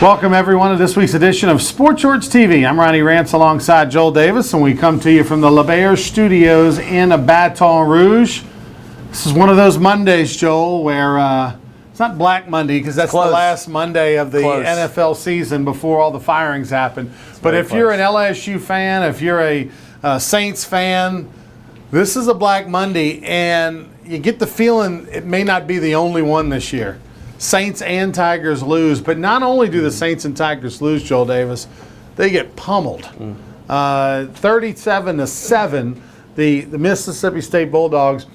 Welcome everyone to this week's edition of Sports Shorts TV. I'm Ronnie Rance alongside Joel Davis, and we come to you from the LeBayer Studios in Baton Rouge. This is one of those Mondays, Joel, where it's not Black Monday because that's Close. the last Monday of the Close. NFL season before all the firings happen. But if very you're an LSU fan, if you're a Saints fan, this is a Black Monday, and you get the feeling it may not be the only one this year. Saints and Tigers lose, but not only do the Saints and Tigers lose, Joel Davis, they get pummeled. 37-7, the Mississippi State Bulldogs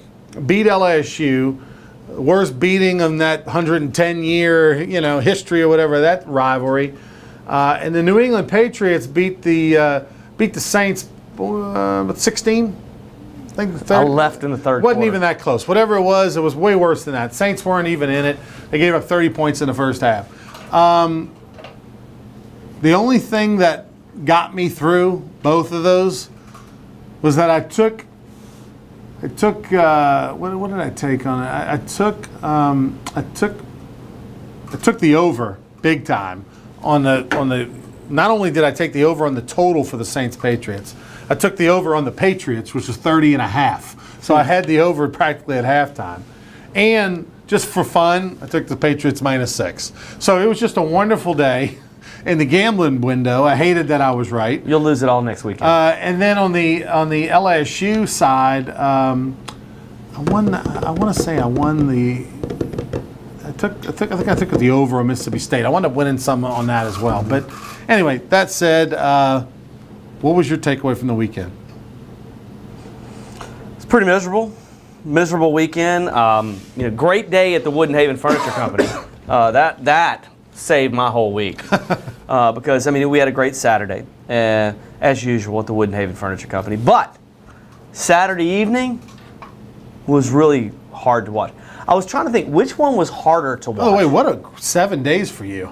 beat LSU. Worst beating in that 110-year, history or whatever, that rivalry. And the New England Patriots beat the Saints 16. I think the third. Left in the third Wasn't quarter. even that close. Whatever it was way worse than that. Saints weren't even in it. They gave up 30 points in the first half. The only thing that got me through both of those was that I took what did I take on it? I took the over big time on the. Not only did I take the over on the total for the Saints Patriots, I took the over on the Patriots, which was 30.5. So I had the over practically at halftime. And just for fun, I took the Patriots -6. So it was just a wonderful day in the gambling window. I hated that I was right. You'll lose it all next weekend. And then on the LSU side, I think I took the over on Mississippi State. I wound up winning some on that as well. But anyway, that said, what was your takeaway from the weekend? It's pretty miserable. Miserable weekend. Great day at the Woodhaven Furniture Company. That saved my whole week because we had a great Saturday as usual at the Woodhaven Furniture Company. But Saturday evening was really hard to watch. I was trying to think which one was harder to watch. Oh wait, what a 7 days for you!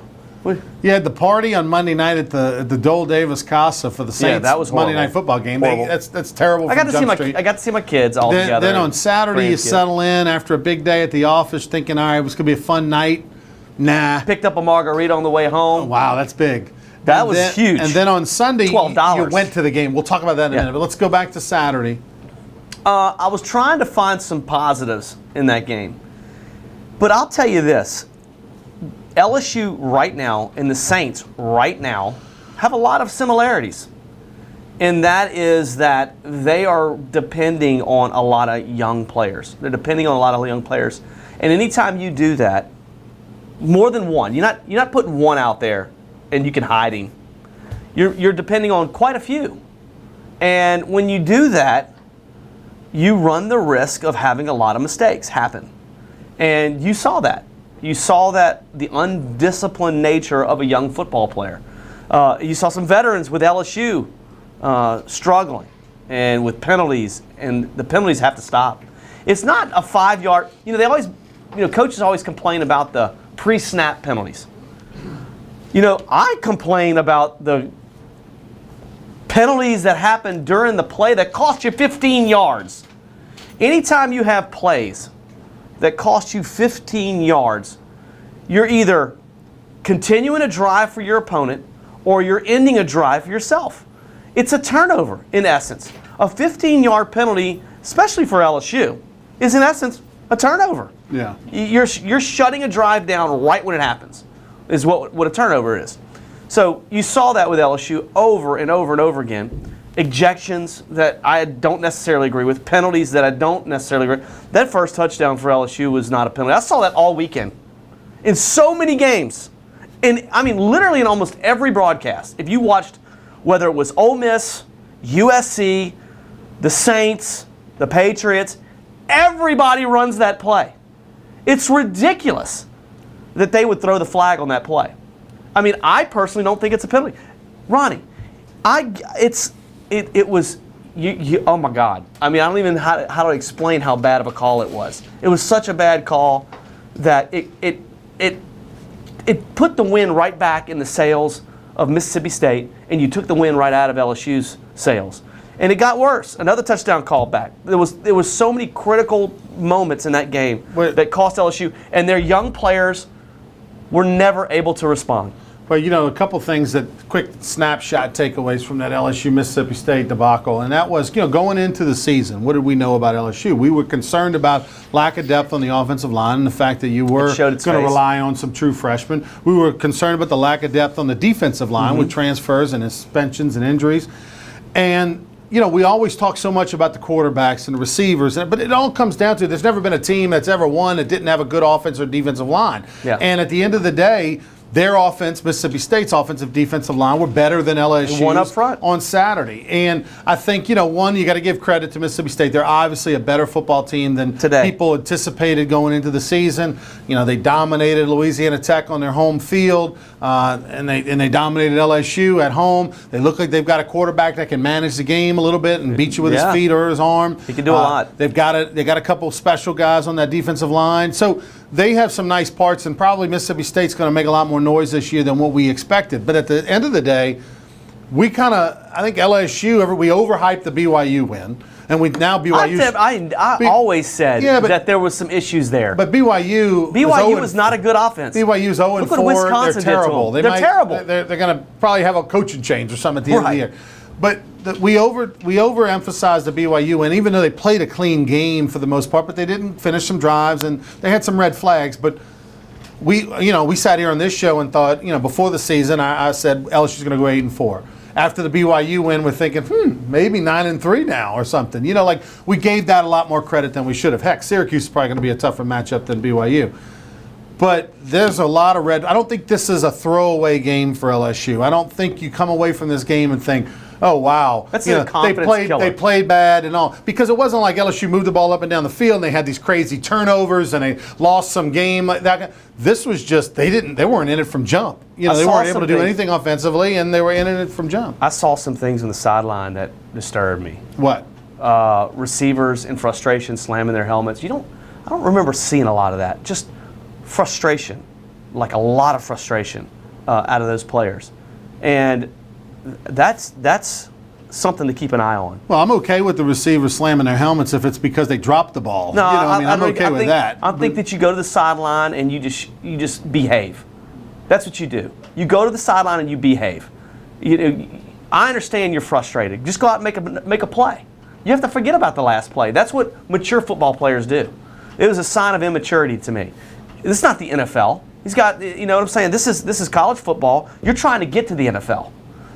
You had the party on Monday night at the Dole Davis Casa for the Saints that was Monday horrible. night football game. Horrible. That's terrible. I got from Jump Street. I got to see my kids all together. Then on Saturday you grandkids. settle in after a big day at the office, thinking, all right, it was gonna be a fun night. Nah. Picked up a margarita on the way home. Wow, that's big. That And was then- huge. And then on Sunday, $12. you went to the game. We'll talk about that in a minute, but let's go back to Saturday. I was trying to find some positives in that game. But I'll tell you this. LSU right now and the Saints right now have a lot of similarities. And that is that they are depending on a lot of young players. They're depending on a lot of young players. And anytime you do that, more than one, you're not putting one out there and you can hide him. You're depending on quite a few. And when you do that, you run the risk of having a lot of mistakes happen. And you saw that. You saw that the undisciplined nature of a young football player. You saw some veterans with LSU struggling and with penalties, and the penalties have to stop. It's not a 5-yard, coaches always complain about the pre-snap penalties. I complain about the penalties that happen during the play that cost you 15 yards. Anytime you have plays that cost you 15 yards, you're either continuing a drive for your opponent or you're ending a drive for yourself. It's a turnover, in essence. A 15-yard penalty, especially for LSU, is in essence a turnover. Yeah. You're shutting a drive down right when it happens, is what a turnover is. So you saw that with LSU over and over and over again. Ejections that I don't necessarily agree with, penalties that I don't necessarily agree with. That first touchdown for LSU was not a penalty. I saw that all weekend in so many games. And literally in almost every broadcast. If you watched, whether it was Ole Miss, USC, the Saints, the Patriots, everybody runs that play. It's ridiculous that they would throw the flag on that play. I personally don't think it's a penalty. Ronnie, it was, oh my God. I don't even know how to explain how bad of a call it was. It was such a bad call that it put the win right back in the sails of Mississippi State, and you took the win right out of LSU's sails. And it got worse. Another touchdown call back. There was so many critical moments in that game that cost LSU, and their young players were never able to respond. But, a couple things quick snapshot takeaways from that LSU Mississippi State debacle. And that was, going into the season, what did we know about LSU? We were concerned about lack of depth on the offensive line and the fact that you were going to rely on some true freshmen. We were concerned about the lack of depth on the defensive line with transfers and suspensions and injuries. And, we always talk so much about the quarterbacks and the receivers, but it all comes down to there's never been a team that's ever won that didn't have a good offensive or defensive line. Yeah. And at the end of the day, their offense, Mississippi State's offensive defensive line, were better than LSU's one up front on Saturday. And I think, one, you got to give credit to Mississippi State. They're obviously a better football team than people anticipated going into the season. They dominated Louisiana Tech on their home field, and they dominated LSU at home. They look like they've got a quarterback that can manage the game a little bit and beat you with his feet or his arm. He can do a lot. They got a couple special guys on that defensive line. So they have some nice parts, and probably Mississippi State's going to make a lot more noise this year than what we expected. But at the end of the day, I think LSU, we overhyped the BYU win, and now BYU. I always said that there was some issues there. But BYU was not a good offense. BYU's 0-4. Look what Wisconsin They're terrible. Did to them. They're terrible. They're going to probably have a coaching change or something at the end of the year. But we overemphasized the BYU, and even though they played a clean game for the most part, but they didn't finish some drives, and they had some red flags. But we sat here on this show and thought, before the season, I said LSU's going to go 8-4. After the BYU win, we're thinking, maybe 9-3 now or something. We gave that a lot more credit than we should have. Heck, Syracuse is probably going to be a tougher matchup than BYU. But there's a lot of red. I don't think this is a throwaway game for LSU. I don't think you come away from this game and think, oh, wow. That's a confidence killer. They played bad and all. Because it wasn't like LSU moved the ball up and down the field and they had these crazy turnovers and they lost some game like that. This was just, they weren't in it from jump. They weren't able to do anything offensively, and they were in it from jump. I saw some things on the sideline that disturbed me. What? Receivers in frustration slamming their helmets. I don't remember seeing a lot of that. Just frustration, like a lot of frustration out of those players. And that's something to keep an eye on. Well, I'm okay with the receivers slamming their helmets if it's because they dropped the ball. No, I'm okay with that. I think that you go to the sideline and you just behave. That's what you do. You go to the sideline and you behave. I understand you're frustrated. Just go out and make a play. You have to forget about the last play. That's what mature football players do. It was a sign of immaturity to me. This is not the NFL. He's got, you know what I'm saying? This is college football. You're trying to get to the NFL.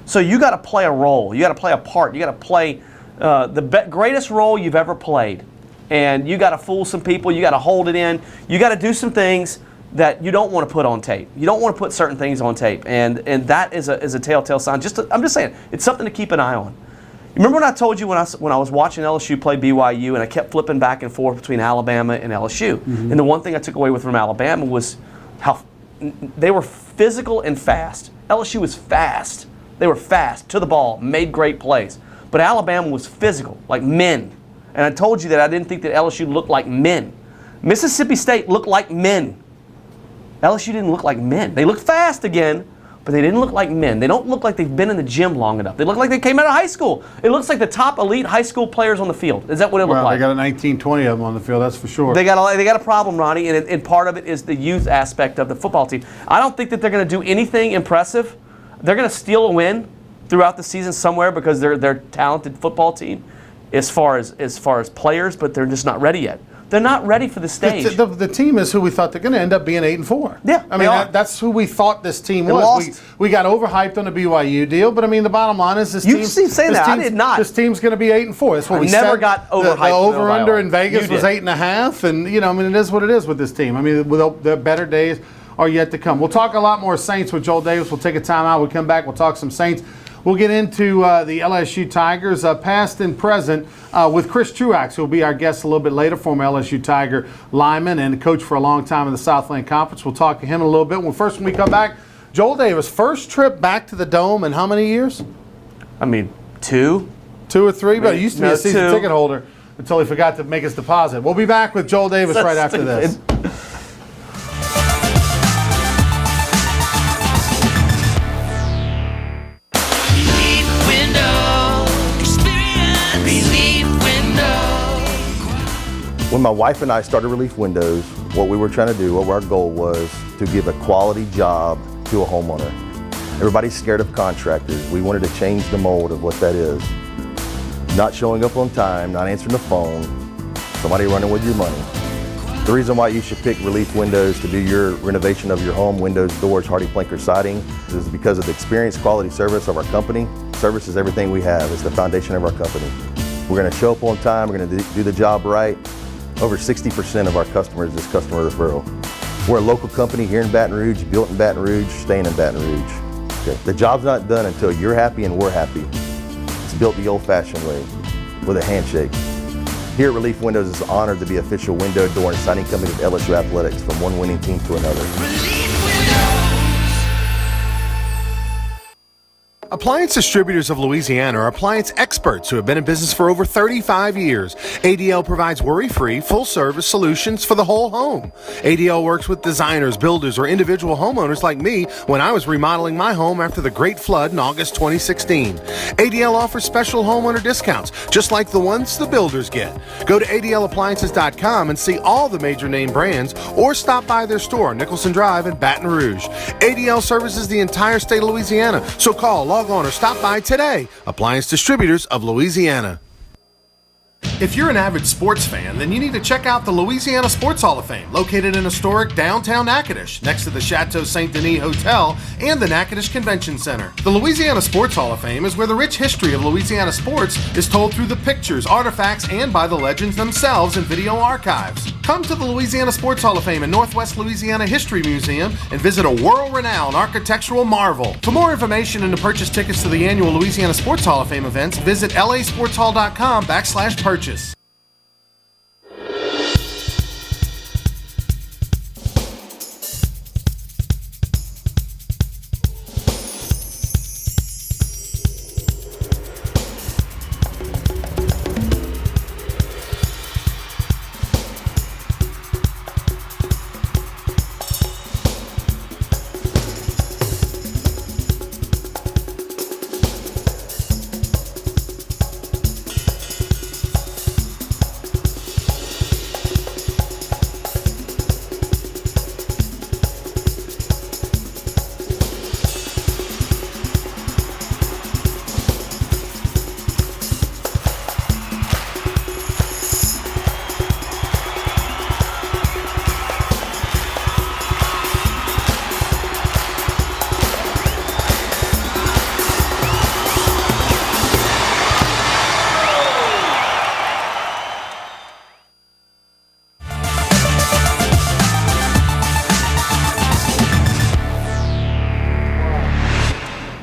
So you got to play a role. You got to play a part. You got to play the greatest role you've ever played. And you got to fool some people. You got to hold it in. You got to do some things that you don't want to put on tape. You don't want to put certain things on tape. And that is a telltale sign. I'm just saying, it's something to keep an eye on. Remember when I told you when I was watching LSU play BYU and I kept flipping back and forth between Alabama and LSU? Mm-hmm. And the one thing I took away from Alabama was how they were physical and fast. LSU was fast. They were fast, to the ball, made great plays. But Alabama was physical, like men. And I told you that I didn't think that LSU looked like men. Mississippi State looked like men. LSU didn't look like men. They looked fast again, but they didn't look like men. They don't look like they've been in the gym long enough. They look like they came out of high school. It looks like the top elite high school players on the field. Is that what it looked like? They got 19, 20 of them on the field, that's for sure. They got a problem, Ronnie, and part of it is the youth aspect of the football team. I don't think that they're going to do anything impressive. They're going to steal a win throughout the season somewhere because they're a talented football team as far as players, but they're just not ready yet. They're not ready for the stage. The team is who we thought they're going to end up being 8-4. Yeah, I mean that's who we thought this team was. We got overhyped on the BYU deal, but I mean the bottom line is this team. You keep saying that. I did not. This team's going to be 8-4. That's what we never said. got overhyped. The over/under in Vegas was 8.5, and I mean it is what it is with this team. I mean the better days are yet to come. We'll talk a lot more Saints with Joel Davis. We'll take a timeout. We'll come back. We'll talk some Saints. We'll get into the LSU Tigers, past and present, with Chris Truax, who will be our guest a little bit later, former LSU Tiger lineman and coach for a long time in the Southland Conference. We'll talk to him in a little bit. When we come back, Joel Davis, first trip back to the Dome in how many years? I mean, 2. 2 or 3, but he used to be a season ticket holder until he forgot to make his deposit. We'll be back with Joel Davis right after this. When my wife and I started Relief Windows, what we were trying to do, what our goal was to give a quality job to a homeowner. Everybody's scared of contractors. We wanted to change the mold of what that is. Not showing up on time, not answering the phone, somebody running with your money. The reason why you should pick Relief Windows to do your renovation of your home, windows, doors, HardiePlank, or siding, is because of the experience, quality service of our company. Service is everything we have. It's the foundation of our company. We're going to show up on time. We're going to do the job right. Over 60% of our customers is customer referral. We're a local company here in Baton Rouge, built in Baton Rouge, staying in Baton Rouge. Okay. The job's not done until you're happy and we're happy. It's built the old-fashioned way, with a handshake. Here at Relief Windows, it's an honor to be official window, door, and siding company of LSU Athletics, from one winning team to another. Appliance Distributors of Louisiana are appliance experts who have been in business for over 35 years. ADL provides worry-free, full-service solutions for the whole home. ADL works with designers, builders, or individual homeowners like me when I was remodeling my home after the Great Flood in August 2016. ADL offers special homeowner discounts, just like the ones the builders get. Go to ADLappliances.com and see all the major name brands, or stop by their store on Nicholson Drive in Baton Rouge. ADL services the entire state of Louisiana, so call, log on, or stop by today. Appliance Distributors of Louisiana. If you're an avid sports fan, then you need to check out the Louisiana Sports Hall of Fame, located in historic downtown Natchitoches, next to the Chateau St. Denis Hotel and the Natchitoches Convention Center. The Louisiana Sports Hall of Fame is where the rich history of Louisiana sports is told through the pictures, artifacts, and by the legends themselves in video archives. Come to the Louisiana Sports Hall of Fame and Northwest Louisiana History Museum and visit a world-renowned architectural marvel. For more information and to purchase tickets to the annual Louisiana Sports Hall of Fame events, visit lasportshall.com/purchase.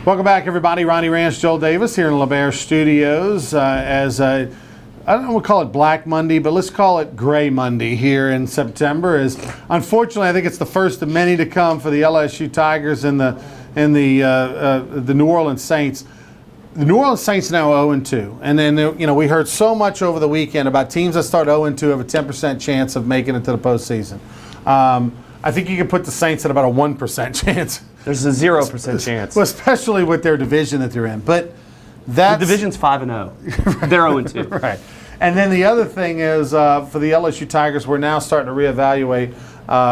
Welcome back, everybody. Ronnie Ranch, Joel Davis here in LeBaire Studios I don't know, we'll call it Black Monday, but let's call it Gray Monday here in September. Unfortunately, I think it's the first of many to come for the LSU Tigers and the New Orleans Saints. The New Orleans Saints now 0-2, and then we heard so much over the weekend about teams that start 0-2 have a 10% chance of making it to the postseason. I think you can put the Saints at about a 1% chance. There's a 0% chance. Well, especially with their division that they're in. But the division's 5-0. They're 0-2. Right. And then the other thing is for the LSU Tigers, we're now starting to reevaluate.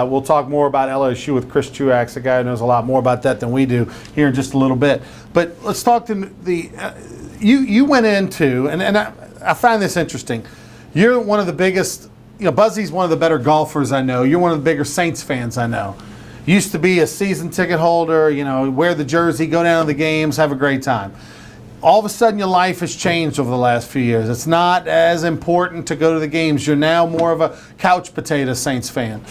We'll talk more about LSU with Chris Truax, a guy who knows a lot more about that than we do, here in just a little bit. But let's talk to the you went into, and I find this interesting. You're one of the biggest, Buzzy's one of the better golfers I know. You're one of the bigger Saints fans I know. Used to be a season ticket holder, wear the jersey, go down to the games, have a great time. All of a sudden your life has changed over the last few years. It's not as important to go to the games. You're now more of a couch potato Saints fan.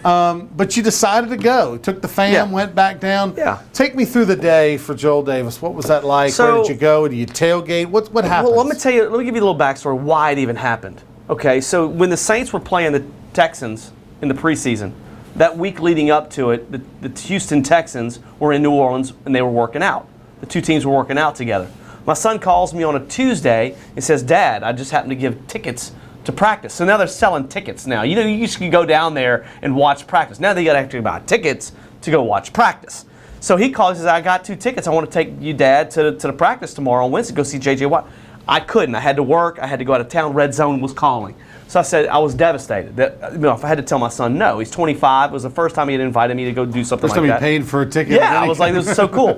But you decided to go. Took the fam, went back down. Yeah. Take me through the day for Joel Davis. What was that like? Where did you go? Did you tailgate? What happened? Well, let me give you a little backstory why it even happened. Okay, so when the Saints were playing the Texans in the preseason, that week leading up to it, the Houston Texans were in New Orleans and they were working out. The two teams were working out together. My son calls me on a Tuesday and says, "Dad, I just happened to give tickets to practice." So now they're selling tickets now. You used to go down there and watch practice. Now they got to actually buy tickets to go watch practice. So he calls and says, "I got 2 tickets. I want to take you, Dad, to the practice tomorrow on Wednesday, go see J.J. Watt." I couldn't. I had to work. I had to go out of town. Red Zone was calling. So I said, I was devastated. That if I had to tell my son no. He's 25. It was the first time he had invited me to go do something First like time that. he paid for a ticket. Yeah, I was like, this is so cool.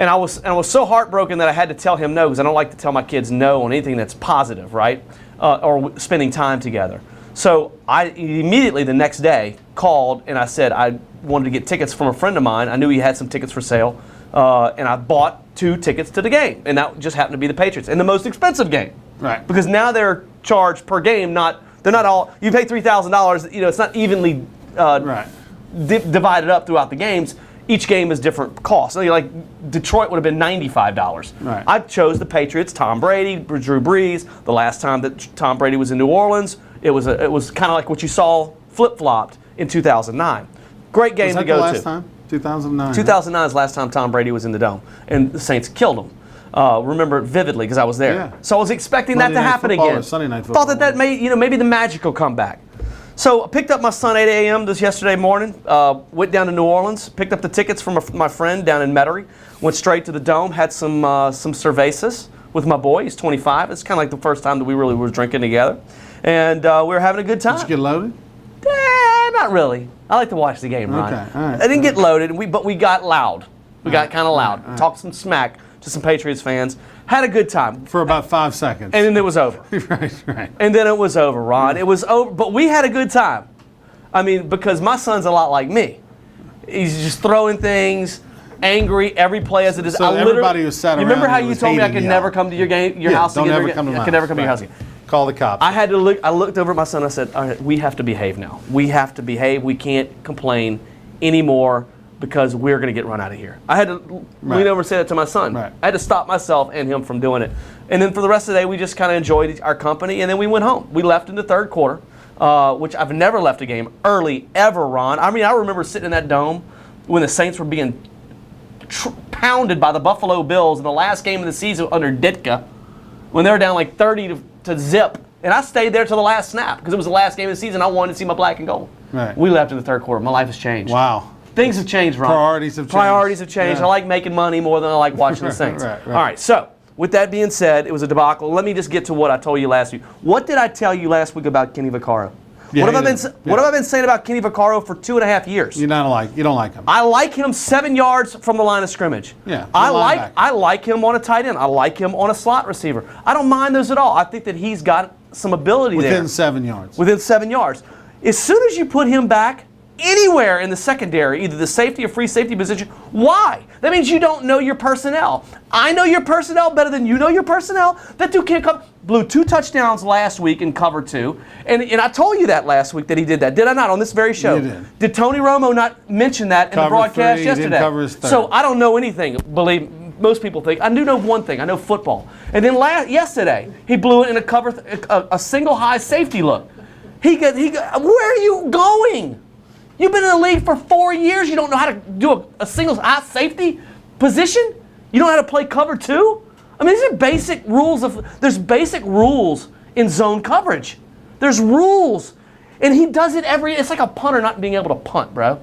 And I was so heartbroken that I had to tell him no, because I don't like to tell my kids no on anything that's positive, right? Or spending time together. So I immediately the next day called and I said I wanted to get tickets from a friend of mine. I knew he had some tickets for sale, and I bought 2 tickets to the game, and that just happened to be the Patriots, and the most expensive game. Right. Because now they're charged per game. They're not all. You pay $3,000. You know, it's not evenly Right. divided up throughout the games. Each game is different costs. So like Detroit would have been $95. Right. I chose the Patriots, Tom Brady, Drew Brees. The last time that Tom Brady was in New Orleans, it was kind of like what you saw flip-flopped in 2009. Great game Was that to go the last to. time? 2009. 2009 is the last time Tom Brady was in the Dome, and the Saints killed him. Remember it vividly because I was there. Yeah. So I was expecting Monday that to Night happen Football again. or Sunday Night Thought Football. that maybe the magic will come back. So I picked up my son 8 a.m. this yesterday morning, went down to New Orleans, picked up the tickets from my friend down in Metairie, went straight to the Dome, had some cervezas with my boy. He's 25. It's kind of like the first time that we really were drinking together. And we were having a good time. Did you get loaded? Not really. I like to watch the game, Ron. Okay, all right. I didn't get loaded, but we got loud. We got kind of loud. Talked some smack to some Patriots fans. Had a good time. For about 5 seconds. And then it was over. right. And then it was over, Ron. It was over, but we had a good time. I mean, because my son's a lot like me. He's just throwing things, angry every play as it is. So I literally- everybody who sat You remember around how you you was told me I hating could you never all. come to your Yeah, house don't again? ever come to I my could never house. come to your Right. house again. Call the cops. I had to look. I looked over at my son. I said, "All right, we have to behave now. We have to behave. We can't complain anymore because we're going to get run out of here." I had to Right. lean over and say that to my son. Right. I had to stop myself and him from doing it. And then for the rest of the day, we just kind of enjoyed our company, and then we went home. We left in the third quarter, which I've never left a game early ever, Ron. I mean, I remember sitting in that dome when the Saints were being pounded by the Buffalo Bills in the last game of the season under Ditka, when they were down like 30 to zip. And I stayed there till the last snap because it was the last game of the season. I wanted to see my black and gold. Right. We left in the third quarter. My life has changed. Wow. Things have changed, Ron. Priorities have changed. Priorities have changed. Yeah. I like making money more than I like watching the Saints. Right. All right, so with that being said, it was a debacle. Let me just get to what I told you last week. What did I tell you last week about Kenny Vaccaro? Yeah, what have you I did. been Yeah. What have I been saying about Kenny Vaccaro for 2.5 years? You don't like him. I like him 7 yards from the line of scrimmage. Yeah, I good linebacker. like him on a tight end. I like him on a slot receiver. I don't mind those at all. I think that he's got some ability there. Within 7 yards. Within 7 yards. As soon as you put him back anywhere in the secondary, either the safety or free safety position, why? That means you don't know your personnel. I know your personnel better than you know your personnel. That dude can't come. Blew 2 touchdowns last week in cover 2. And I told you that last week that he did that. Did I not on this very show? You did. Did Tony Romo not mention that in the Cover broadcast 3, he yesterday? didn't cover his third. So I don't know anything. Believe most people think. I do know one thing. I know football. And then yesterday, he blew it in a single high safety look. Where are you going? You've been in the league for 4 years. You don't know how to do a single high safety position? You don't know how to play cover 2? I mean, these are basic rules there's basic rules in zone coverage. There's rules. And he does it it's like a punter not being able to punt, bro.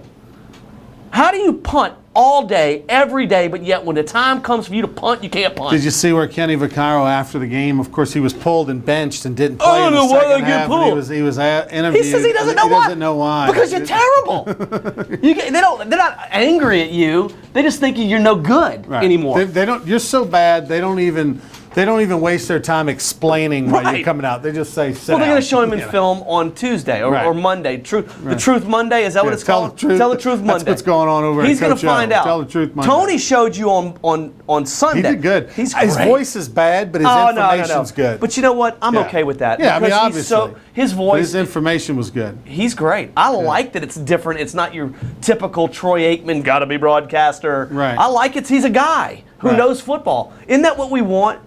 How do you punt all day, every day, but yet when the time comes for you to punt, you can't punt? Did you see where Kenny Vaccaro after the game? Of course, he was pulled and benched and didn't play I don't in the know why they second get half. pulled. And he was interviewed. He says he doesn't know He why. doesn't know why. Because you're terrible. They're not angry at you. They just think you're no good Right. anymore. They don't. You're so bad. They don't even waste their time explaining why Right. you're coming out. They just say, sit Well, they're going down. to show him in You know. film on Tuesday or Right. Monday. The Truth Monday, is that what Yeah, it's tell called? the truth. Tell the Truth Monday. That's what's going on over at He's gonna Coach O. find out. Tell the Truth Monday. Tony showed you on Sunday. He did good. He's His great. voice is bad, but his Oh, information's good. But you know what? I'm Yeah. okay with that. Yeah, I mean, because obviously. his But voice. his information was good. He's great. I like that it's different. It's not your typical Troy Aikman, gotta be broadcaster. Right. I like it. He's a guy who Right. knows football. Isn't that what we want?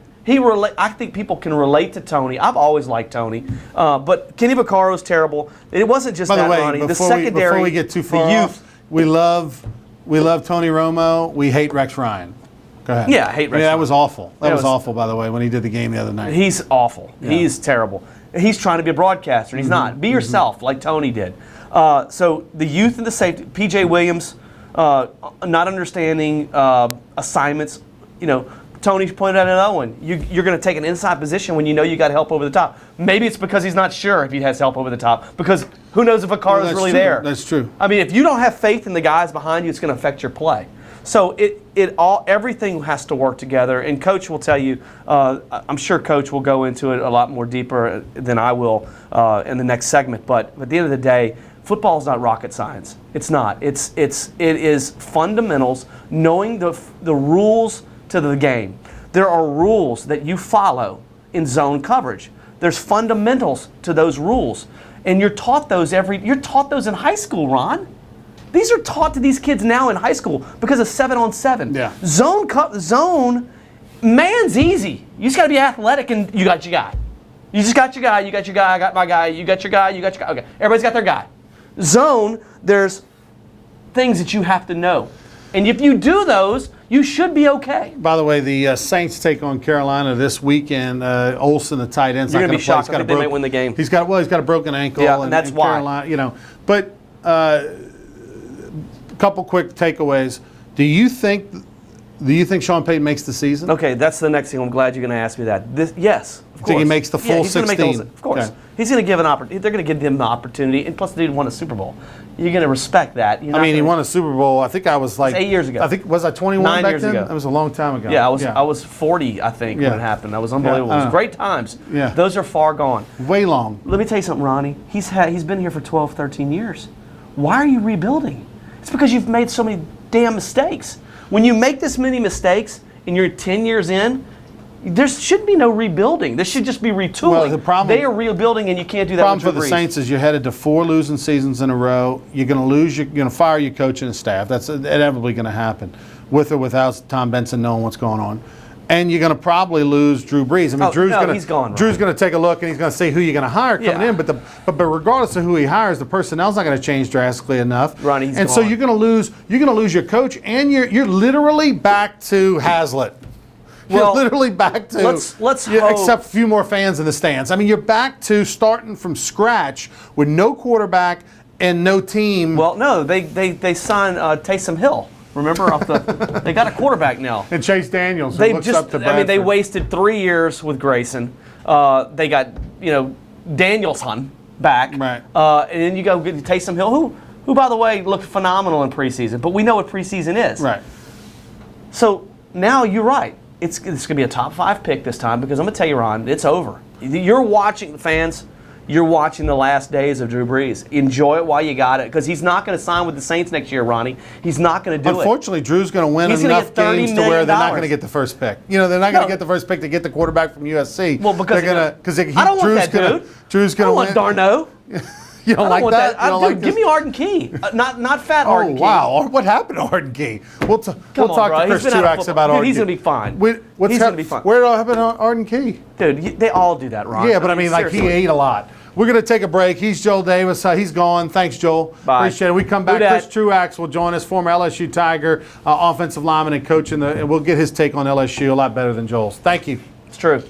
I think people can relate to Tony. I've always liked Tony. But Kenny Vaccaro is terrible. It wasn't just By the that, way, Ronnie. The before secondary, we get too far the youth. off, we love Tony Romo. We hate Rex Ryan. Go ahead. Yeah, I hate Rex That Ryan. was awful. That Yeah, it was was- awful, by the way, when he did the game the other night. He's awful. He's terrible. He's trying to be a broadcaster, and he's not. Be yourself, like Tony did. So the youth and the safety, P.J. Williams, not understanding assignments. You know, Tony's pointed out another one. You're going to take an inside position when you know you got help over the top. Maybe it's because he's not sure if he has help over the top. Because who knows if Vaccaro's That's really true. there? That's true. I mean, if you don't have faith in the guys behind you, it's going to affect your play. So everything has to work together. And Coach will tell you, I'm sure Coach will go into it a lot more deeper than I will in the next segment. But at the end of the day, football is not rocket science. It's not. It is fundamentals, knowing the rules to the game. There are rules that you follow in zone coverage. There's fundamentals to those rules, and you're taught those in high school, Ron. These are taught to these kids now in high school because of 7-on-7. Yeah. Zone, man's easy. You just got to be athletic, and you got your guy. You just got your guy. You got your guy. I got my guy. You got your guy. You got your guy. Okay, everybody's got their guy. Zone, there's things that you have to know, and if you do those, you should be okay. By the way, the Saints take on Carolina this weekend. Olsen, the tight end, You're gonna be shocked. I think they might win the game. He's got a broken ankle. Yeah, and that's why. Carolina, But a couple quick takeaways. Do you think Sean Payton makes the season? Okay, that's the next thing. I'm glad you're going to ask me that. Yes, of course. Think he makes the full he's gonna 16? Of course. Okay. He's going to give an opportunity. They're going to give him the opportunity, and plus the dude won a Super Bowl. You're going to respect that. I mean, he won a Super Bowl. I think I was like 8 years ago. Was I 21 9 back years then? ago. That was a long time ago. Yeah, I was 40, I think, when Yeah. it happened. That was unbelievable. Yeah, It was great times. Yeah. Those are far gone. Way long. Let me tell you something, Ronnie. He's been here for 12, 13 years. Why are you rebuilding? It's because you've made so many damn mistakes. When you make this many mistakes and you're 10 years in, there should be no rebuilding. This should just be retooling. Well, the problem- they are rebuilding, and you can't do that The problem with for Drew the Brees. Saints is you're headed to 4 losing seasons in a row. You're going to fire your coach and his staff. That's inevitably going to happen, with or without Tom Benson knowing what's going on. And you're going to probably lose Drew Brees. I mean, he's gone, Drew's going to take a look and he's going to see who you're going to hire coming Yeah. in. But regardless of who he hires, the personnel's not going to change drastically enough. Ronnie, he's and so gone. you're going to lose your coach, and you're literally back to Hazlitt. You're Well, literally back to let's yeah, hope- except a few more fans in the stands. I mean, you're back to starting from scratch with no quarterback and no team. Well, no, they signed Taysom Hill. Remember, they got a quarterback now. and Chase Daniels, who They looks up to Bradford. I mean, they wasted 3 years with Grayson. They got Danielson back, Right. And then you go get Taysom Hill, who by the way looked phenomenal in preseason. But we know what preseason is. Right. So now you're right. It's going to be a top 5 pick this time, because I'm going to tell you, Ron, it's over. You're watching, fans. You're watching the last days of Drew Brees. Enjoy it while you got it, because he's not going to sign with the Saints next year, Ronnie. He's not going to do it. Unfortunately, Drew's going to win He's gonna enough get $30 games to where they're not million. going to get the first pick. They're not going to No. get the first pick to get the quarterback from USC. Well, because they're going to I don't want that dude. Drew's going to win. I don't want Darno. You don't I like don't want that? that. You don't Dude, like give this? me Arden Key, not fat Oh, Arden Key. wow. What happened to Arden Key? We'll talk bro. to Chris He's been out of Truax football. about Dude, Arden he's Key. gonna be fine. What's He's gonna be fine. Where happened to Arden Key? Dude, they all do that, Ron. Yeah, but I mean, like, he seriously. ate a lot. We're going to take a break. He's Joel Davis. He's gone. Thanks, Joel. Bye. Appreciate it. We come back. Who dat? Chris Truax will join us, former LSU Tiger, offensive lineman and coach, and we'll get his take on LSU a lot better than Joel's. Thank you. It's true.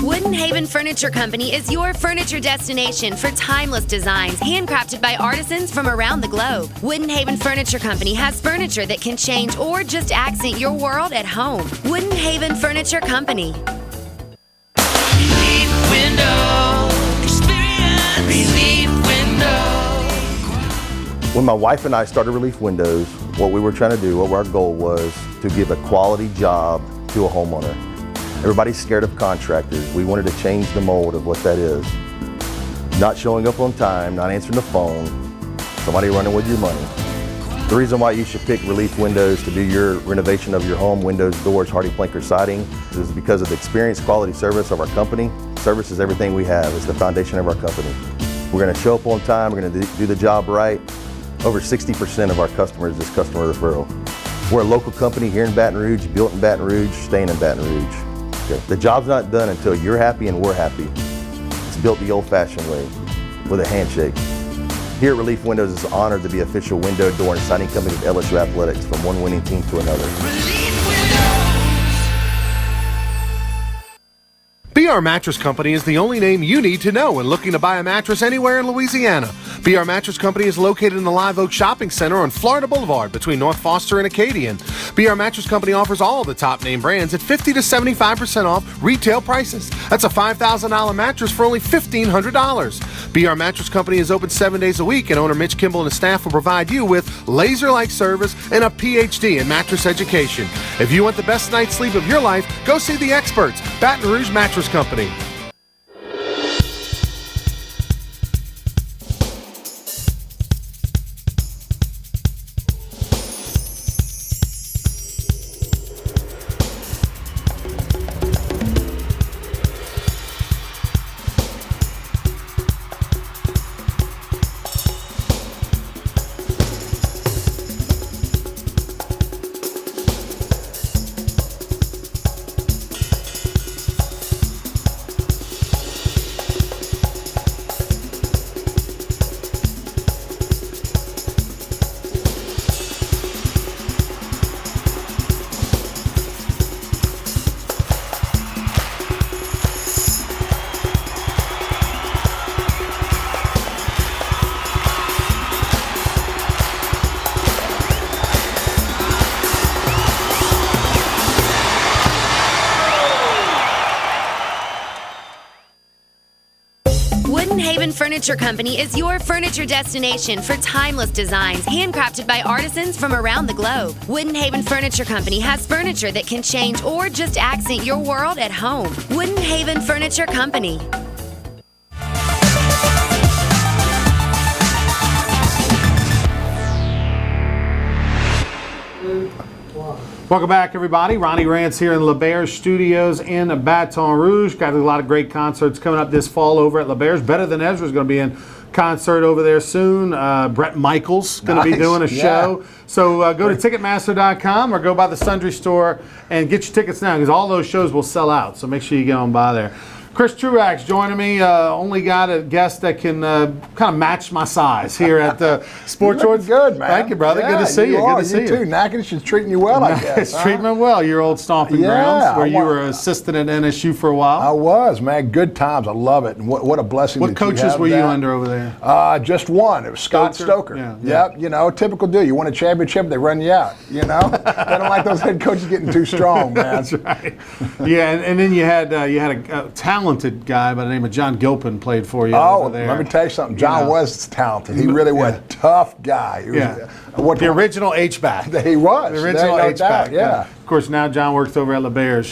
Wooden Haven Furniture Company is your furniture destination for timeless designs handcrafted by artisans from around the globe. Wooden Haven Furniture Company has furniture that can change or just accent your world at home. Wooden Haven Furniture Company. Relief Window. Experience Relief Window. When my wife and I started Relief Windows, what we were trying to do, what our goal was to give a quality job to a homeowner. Everybody's scared of contractors. We wanted to change the mold of what that is. Not showing up on time, not answering the phone, somebody running with your money. The reason why you should pick Relief Windows to do your renovation of your home, windows, doors, Hardy Planker siding, is because of the experience, quality service of our company. Service is everything we have. It's the foundation of our company. We're going to show up on time. We're going to do the job right. Over 60% of our customers is customer referral. We're a local company here in Baton Rouge, built in Baton Rouge, staying in Baton Rouge. Okay. The job's not done until you're happy and we're happy. It's built the old-fashioned way, with a handshake. Here at Relief Windows, it's an honor to be official window, door, and siding company of LSU Athletics, from one winning team to another. Relief Window. Be BR Mattress Company is the only name you need to know when looking to buy a mattress anywhere in Louisiana. BR Mattress Company is located in the Live Oak Shopping Center on Florida Boulevard between North Foster and Acadian. BR Mattress Company offers all the top name brands at 50 to 75% off retail prices. That's a $5,000 mattress for only $1,500. BR Mattress Company is open 7 days a week, and owner Mitch Kimball and his staff will provide you with laser-like service and a PhD in mattress education. If you want the best night's sleep of your life, go see the experts, Baton Rouge Mattress Company. Haven Furniture Company is your furniture destination for timeless designs handcrafted by artisans from around the globe. Wooden Haven Furniture Company has furniture that can change or just accent your world at home. Wooden Haven Furniture Company. Welcome back, everybody. Ronnie Rance here in LeBaire Studios in Baton Rouge. Got a lot of great concerts coming up this fall over at LeBaire's. Better Than Ezra is going to be in concert over there soon. Brett Michaels going to be doing a show. So go to Ticketmaster.com or go by the Sundry Store and get your tickets now, because all those shows will sell out. So make sure you get on by there. Chris Truax joining me. Only got a guest that can kind of match my size here at the Sports Shorts. Good, man. Thank you, brother. Yeah, good to see you. Are. Good to see you. Too. Natchitoches is treating you well, I guess. It's treatment well. Your old stomping grounds, where you were assistant at NSU for a while. I was, man. Good times. I love it. And what a blessing. What coaches were you under over there? Just one. It was Scott Stoker. Yeah. Yep. You know, typical deal. You win a championship, they run you out. You know, they don't like those head coaches getting too strong, man. That's right. Yeah, and then you had a talented guy by the name of John Gilpin played for you over there. Let me tell you something. John was talented. He really was a tough guy. He was, the original H-back. He was. The original H-back. Yeah. Of course, now John works over at LeBaire's.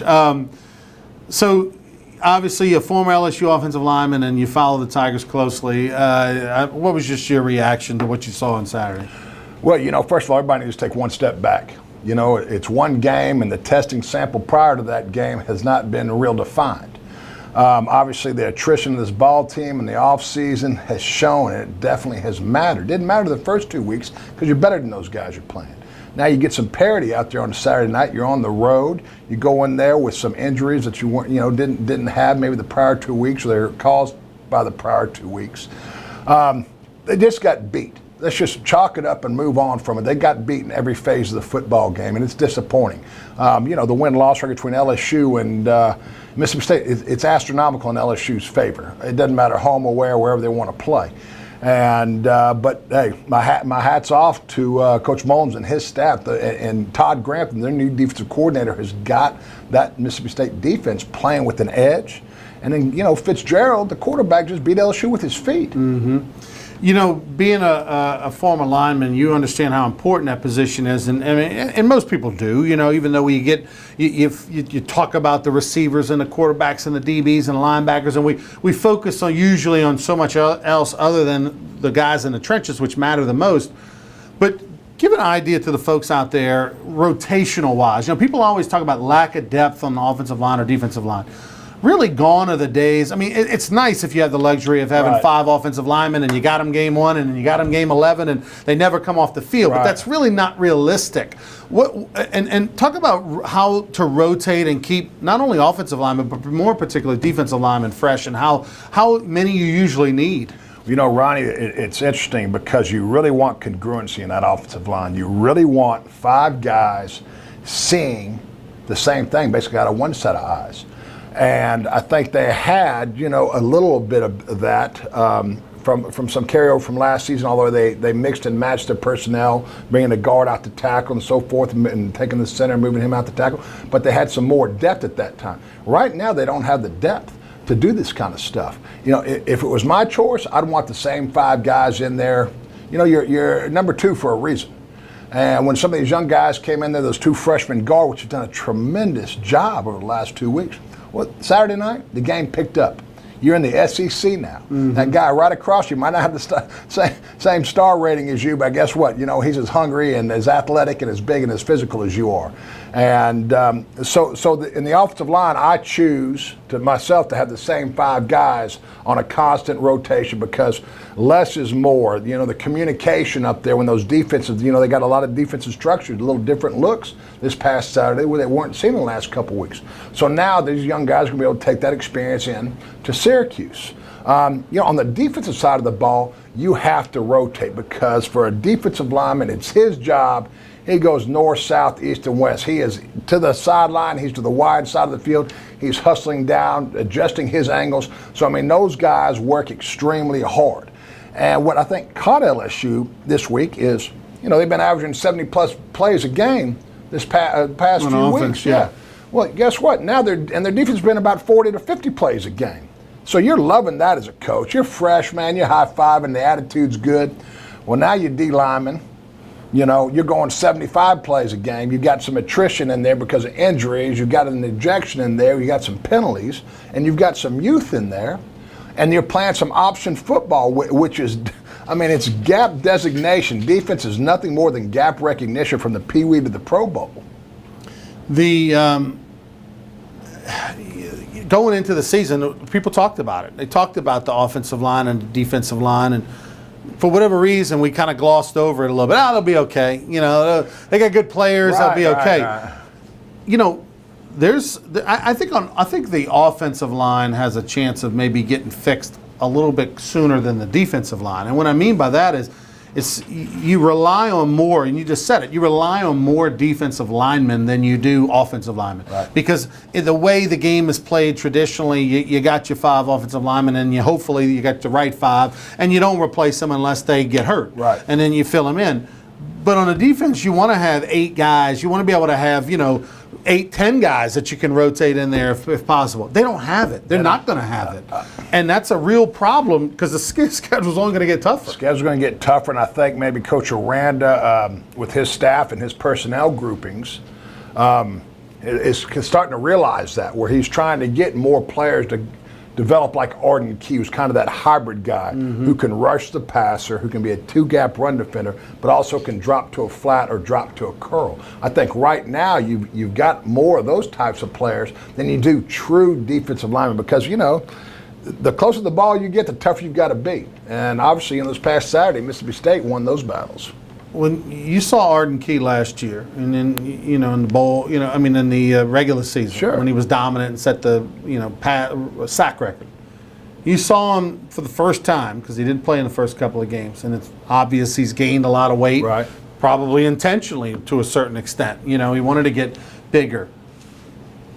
So, obviously, a former LSU offensive lineman, and you follow the Tigers closely. What was just your reaction to what you saw on Saturday? Well, you know, first of all, everybody needs to take one step back. You know, it's one game, and the testing sample prior to that game has not been real defined. Obviously, the attrition of this ball team in the offseason has shown, and it definitely has mattered. Didn't matter the first 2 weeks because you're better than those guys you're playing. Now you get some parity out there on a Saturday night. You're on the road. You go in there with some injuries that you weren't, didn't have maybe the prior 2 weeks, or they were caused by the prior 2 weeks. They just got beat. Let's just chalk it up and move on from it. They got beaten every phase of the football game, and it's disappointing. The win-loss record between LSU and Mississippi State, it's astronomical in LSU's favor. It doesn't matter home, away, or wherever they want to play. And but hey, my hat's off to Coach Mullins and his staff, and Todd Grantham, their new defensive coordinator, has got that Mississippi State defense playing with an edge. And then Fitzgerald, the quarterback, just beat LSU with his feet. Mm-hmm. You know, being a former lineman, you understand how important that position is, and most people do. You know, even though you talk about the receivers and the quarterbacks and the DBs and the linebackers, and we focus usually on so much else other than the guys in the trenches, which matter the most. But give an idea to the folks out there, rotational wise. You know, people always talk about lack of depth on the offensive line or defensive line. Really gone are the days. I mean, it's nice if you have the luxury of having 5 offensive linemen and you got them game 1 and you got them game 11 and they never come off the field. But that's really not realistic. And talk about how to rotate and keep not only offensive linemen but more particularly defensive linemen fresh, and how many you usually need. You know, Ronnie, it's interesting because you really want congruency in that offensive line. You really want 5 guys seeing the same thing, basically out of one set of eyes. And I think they had, a little bit of that from some carryover from last season, although they mixed and matched their personnel, bringing the guard out to tackle and so forth, and taking the center and moving him out to tackle. But they had some more depth at that time. Right now, they don't have the depth to do this kind of stuff. If it was my choice, I'd want the same 5 guys in there. You're number 2 for a reason. And when some of these young guys came in there, those 2 freshmen guard, which have done a tremendous job over the last 2 weeks. Well, Saturday night, the game picked up. You're in the SEC now. Mm-hmm. That guy right across you might not have the same star rating as you, but guess what? He's as hungry and as athletic and as big and as physical as you are. And so in the offensive line, I choose to myself to have the same 5 guys on a constant rotation because less is more. The communication up there when those defenses, they got a lot of defensive structures, a little different looks this past Saturday where they weren't seen in the last couple of weeks. So now these young guys are going to be able to take that experience in to Syracuse. On the defensive side of the ball, you have to rotate because for a defensive lineman, it's his job. He goes north, south, east, and west. He is to the sideline. He's to the wide side of the field. He's hustling down, adjusting his angles. So, those guys work extremely hard. And what I think caught LSU this week is, they've been averaging 70-plus plays a game this past few weeks. Yeah. Well, guess what? Now their defense has been about 40 to 50 plays a game. So you're loving that as a coach. You're fresh, man. You're high-fiving. The attitude's good. Well, now you're D-lineman. You're going 75 plays a game. You've got some attrition in there because of injuries. You've got an ejection in there. You got some penalties. And you've got some youth in there. And you're playing some option football, which is, it's gap designation. Defense is nothing more than gap recognition from the Pee Wee to the Pro Bowl. Going into the season, people talked about it. They talked about the offensive line and the defensive line, and for whatever reason, we kind of glossed over it a little bit. They'll be okay. They got good players. They'll be okay. Right. I think the offensive line has a chance of maybe getting fixed a little bit sooner than the defensive line. And what I mean by that is, you rely on more, and you just said it, you rely on more defensive linemen than you do offensive linemen. Right. Because the way the game is played traditionally, you got your 5 offensive linemen, and hopefully you got the right 5, and you don't replace them unless they get hurt. Right. And then you fill them in. But on a defense, you want to have 8 guys. You want to be able to have, 8, 10 guys that you can rotate in there if possible. They don't have it. They're not going to have it. And that's a real problem because the schedule's only going to get tougher. The schedule's going to get tougher, and I think maybe Coach Aranda, with his staff and his personnel groupings, is starting to realize that, where he's trying to get more players to develop like Arden Key, who's kind of that hybrid guy who can rush the passer, who can be a 2-gap run defender, but also can drop to a flat or drop to a curl. I think right now you've got more of those types of players than you do true defensive linemen because, the closer the ball you get, the tougher you've got to be. And obviously, this past Saturday, Mississippi State won those battles. When you saw Arden Key last year, and then in the bowl, in the regular season, when he was dominant and set the sack record, you saw him for the first time because he didn't play in the first couple of games, and it's obvious he's gained a lot of weight, right? Probably intentionally to a certain extent. He wanted to get bigger.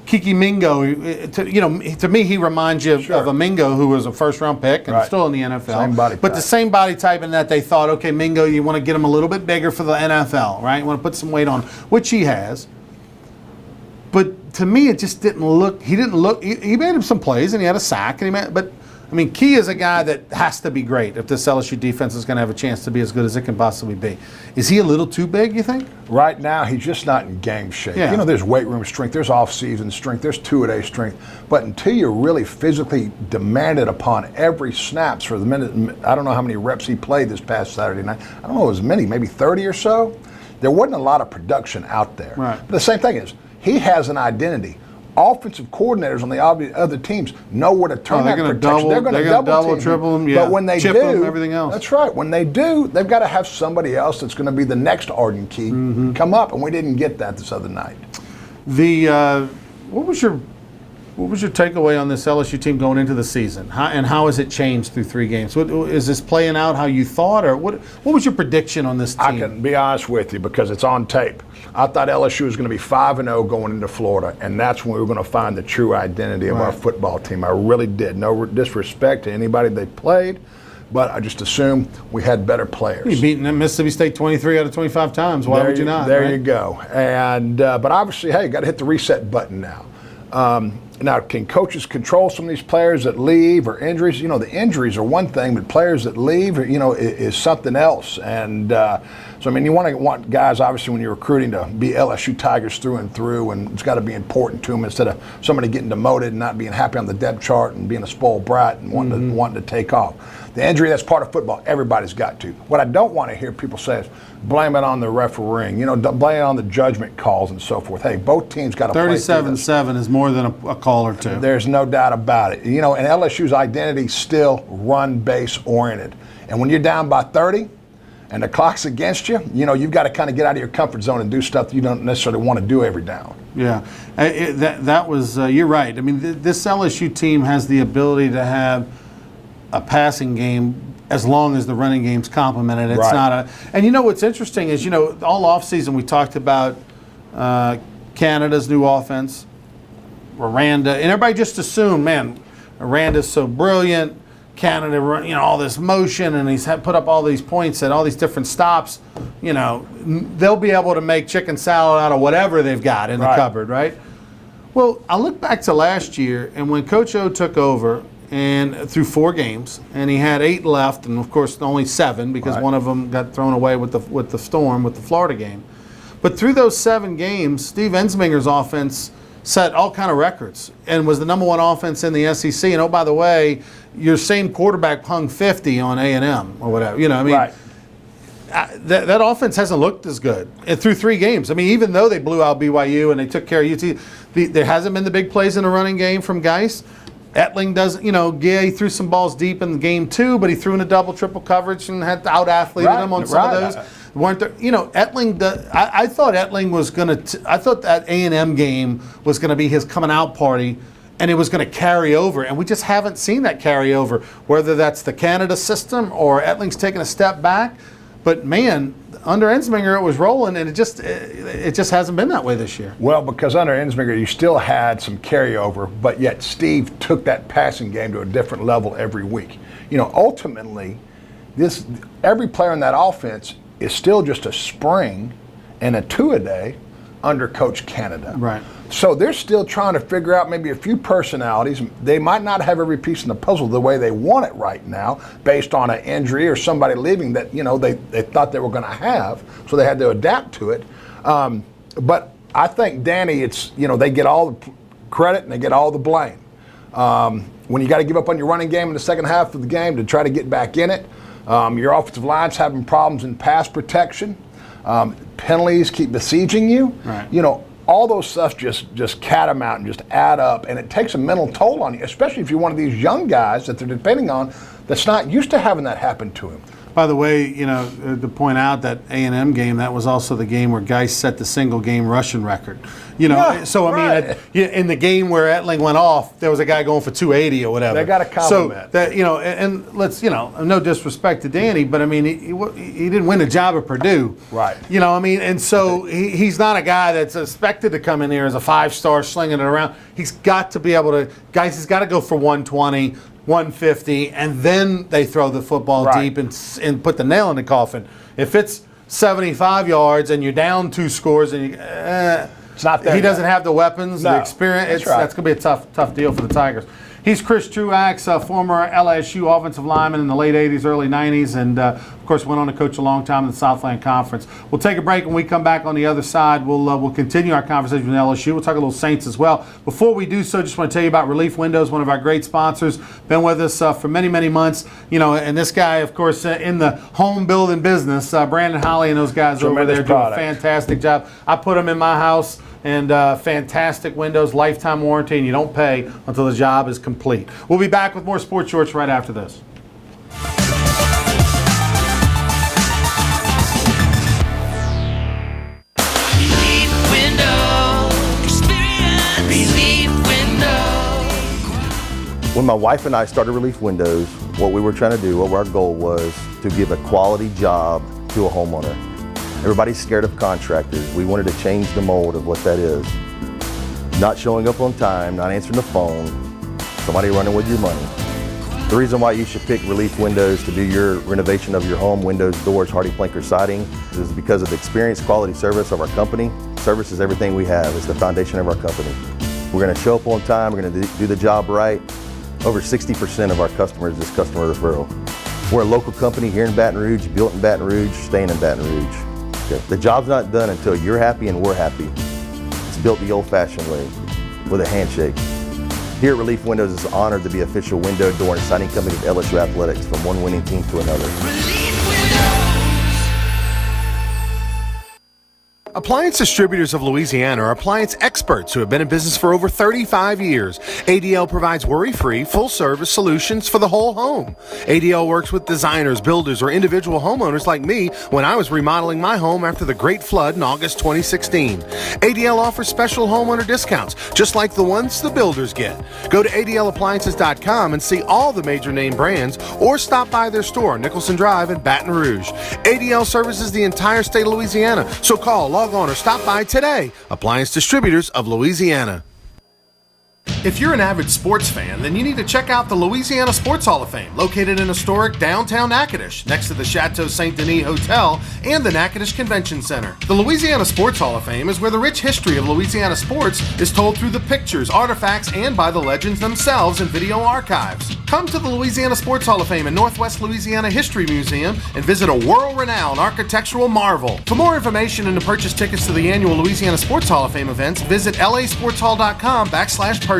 Kiki Mingo, to me, he reminds you of a Mingo who was a first-round pick and still in the NFL. Same body type. But the same body type in that they thought, okay, Mingo, you want to get him a little bit bigger for the NFL, right? You want to put some weight on, which he has. But to me, it just didn't look. He didn't look. He made him some plays and he had a sack, but Key is a guy that has to be great if this LSU defense is going to have a chance to be as good as it can possibly be. Is he a little too big, you think? Right now, he's just not in game shape. Yeah. There's weight room strength, there's off-season strength, there's 2-a-day strength. But until you're really physically demanded upon every snaps for the minute, I don't know how many reps he played this past Saturday night. I don't know as many, maybe 30 or so. There wasn't a lot of production out there. Right. But the same thing is, he has an identity. Offensive coordinators on the other teams know where to turn that protection. They're going to double triple them, but when they chip do, them, everything else. That's right. When they do, they've got to have somebody else that's going to be the next Arden Key come up, and we didn't get that this other night. What was your What was your takeaway on this LSU team going into the season? How has it changed through 3 games? Is this playing out how you thought, or what was your prediction on this team? I can be honest with you because it's on tape. I thought LSU was going to be 5-0 going into Florida, and that's when we were going to find the true identity of our football team. I really did. No disrespect to anybody they played, but I just assumed we had better players. You beaten Mississippi State 23 out of 25 times. Why would you not? There right? you go. And but obviously, hey, got to hit the reset button now. Now, can coaches control some of these players that leave or injuries? You know, the injuries are one thing, but players that leave, you know, is something else. And so, I mean, you want guys, obviously, when you're recruiting to be LSU Tigers through and through, and it's got to be important to them instead of somebody getting demoted and not being happy on the depth chart and being a spoiled brat and wanting to take off. The injury, that's part of football. Everybody's got to. What I don't want to hear people say is blame it on the refereeing, you know, blame it on the judgment calls and so forth. Hey, both teams got to play. 37-7 is more than a call or two. There's no doubt about it. You know, and LSU's identity is still run-base oriented. And when you're down by 30 and the clock's against you, you know, you've got to kind of get out of your comfort zone and do stuff that you don't necessarily want to do every down. Yeah, that was you're right. I mean, this LSU team has the ability to have a passing game as long as the running game's complemented. It's Right. not and you know what's interesting is, you know, all offseason we talked about Canada's new offense, Aranda, and everybody just assumed, man, Aranda's so brilliant, Canada run, you know, all this motion, and he's put up all these points at all these different stops. You know, they'll be able to make chicken salad out of whatever they've got in the Right. cupboard, right? Well, I look back to last year, and when Coach O took over, and through 4 games, and he had 8 left, and of course only 7 because Right. one of them got thrown away with the storm with the Florida game. But through those 7 games, Steve Ensminger's offense set all kind of records and was the #1 offense in the SEC. And oh, by the way, your same quarterback hung 50 on A&M or whatever. You know, I mean, Right. that offense hasn't looked as good and through 3 games. I mean, even though they blew out BYU and they took care of UT, there hasn't been the big plays in the running game from Geis. Etling doesn't, you know, he threw some balls deep in game 2, but he threw in a double, triple coverage and had out-athleted Right, him on some right. of those. Weren't there, you know, Etling, I thought Etling was going to, I thought that A&M game was going to be his coming out party, and it was going to carry over, and we just haven't seen that carry over, whether that's the Canada system or Etling's taking a step back. But man, under Ensminger it was rolling, and it just hasn't been that way this year. Well, because under Ensminger you still had some carryover, but yet Steve took that passing game to a different level every week. You know, ultimately, every player in that offense is still just a spring and a two-a-day under Coach Canada. Right. So they're still trying to figure out maybe a few personalities. They might not have every piece in the puzzle the way they want it right now, based on an injury or somebody leaving that, you know, they thought they were going to have, so they had to adapt to it. But I think Danny, it's, you know, they get all the credit and they get all the blame. When you got to give up on your running game in the second half of the game to try to get back in it, your offensive line's having problems in pass protection. Penalties keep besieging you. Right. You know, all those stuff just catamount and just add up, and it takes a mental toll on you, especially if you're one of these young guys that they're depending on that's not used to having that happen to him. By the way, you know, to point out that A&M game, that was also the game where Geis set the single game rushing record. You know, Yeah, so I mean, right. in the game where Etling went off, there was a guy going for 280 or whatever. They got a compliment. So that, you know, and let's, you know, no disrespect to Danny, but I mean, he didn't win a job at Purdue. Right. You know, I mean, and so he's not a guy that's expected to come in here as a 5-star slinging it around. He's got to be able to, Geis has got to go for 120. 150, and then they throw the football Right. deep and put the nail in the coffin. If it's 75 yards and you're down 2 scores, and It's not there he yet. doesn't have the weapons, No, the experience. that's right. That's going to be a tough deal for the Tigers. He's Chris Truax, a former LSU offensive lineman in the late 80s, early 90s, and of course went on to coach a long time in the Southland Conference. We'll take a break. When we come back on the other side, we'll continue our conversation with LSU. We'll talk a little Saints as well. Before we do so, just want to tell you about Relief Windows, one of our great sponsors. Been with us for many, many months. You know, and this guy, of course, in the home building business, Brandon Holly and those guys over Tremendous there do a product. fantastic job. I put them in my house. And fantastic windows, lifetime warranty, and you don't pay until the job is complete. We'll be back with more Sports Shorts right after this. Relief window, experience relief window. When my wife and I started Relief Windows, what we were trying to do, what our goal was to give a quality job to a homeowner. Everybody's scared of contractors. We wanted to change the mold of what that is. Not showing up on time, not answering the phone, somebody running with your money. The reason why you should pick Relief Windows to do your renovation of your home, windows, doors, Hardy Planker siding, is because of the experience, quality service of our company. Service is everything we have. It's the foundation of our company. We're going to show up on time. We're going to do the job right. Over 60% of our customers is customer referral. We're a local company here in Baton Rouge, built in Baton Rouge, staying in Baton Rouge. Okay. The job's not done until you're happy and we're happy. It's built the old-fashioned way, with a handshake. Here at Relief Windows is honored to be official window, door, and siding company of LSU Athletics, from one winning team to another. Relief Windows. Appliance Distributors of Louisiana are appliance experts who have been in business for over 35 years. ADL provides worry-free, full-service solutions for the whole home. ADL works with designers, builders, or individual homeowners like me when I was remodeling my home after the Great Flood in August 2016. ADL offers special homeowner discounts, just like the ones the builders get. Go to ADLappliances.com and see all the major name brands, or stop by their store, Nicholson Drive in Baton Rouge. ADL services the entire state of Louisiana, so call, log on, or stop by today. Appliance Distributors of Louisiana. If you're an avid sports fan, then you need to check out the Louisiana Sports Hall of Fame, located in historic downtown Natchitoches, next to the Chateau St. Denis Hotel and the Natchitoches Convention Center. The Louisiana Sports Hall of Fame is where the rich history of Louisiana sports is told through the pictures, artifacts, and by the legends themselves in video archives. Come to the Louisiana Sports Hall of Fame and Northwest Louisiana History Museum and visit a world-renowned architectural marvel. For more information and to purchase tickets to the annual Louisiana Sports Hall of Fame events, visit lasportshall.com/purchase.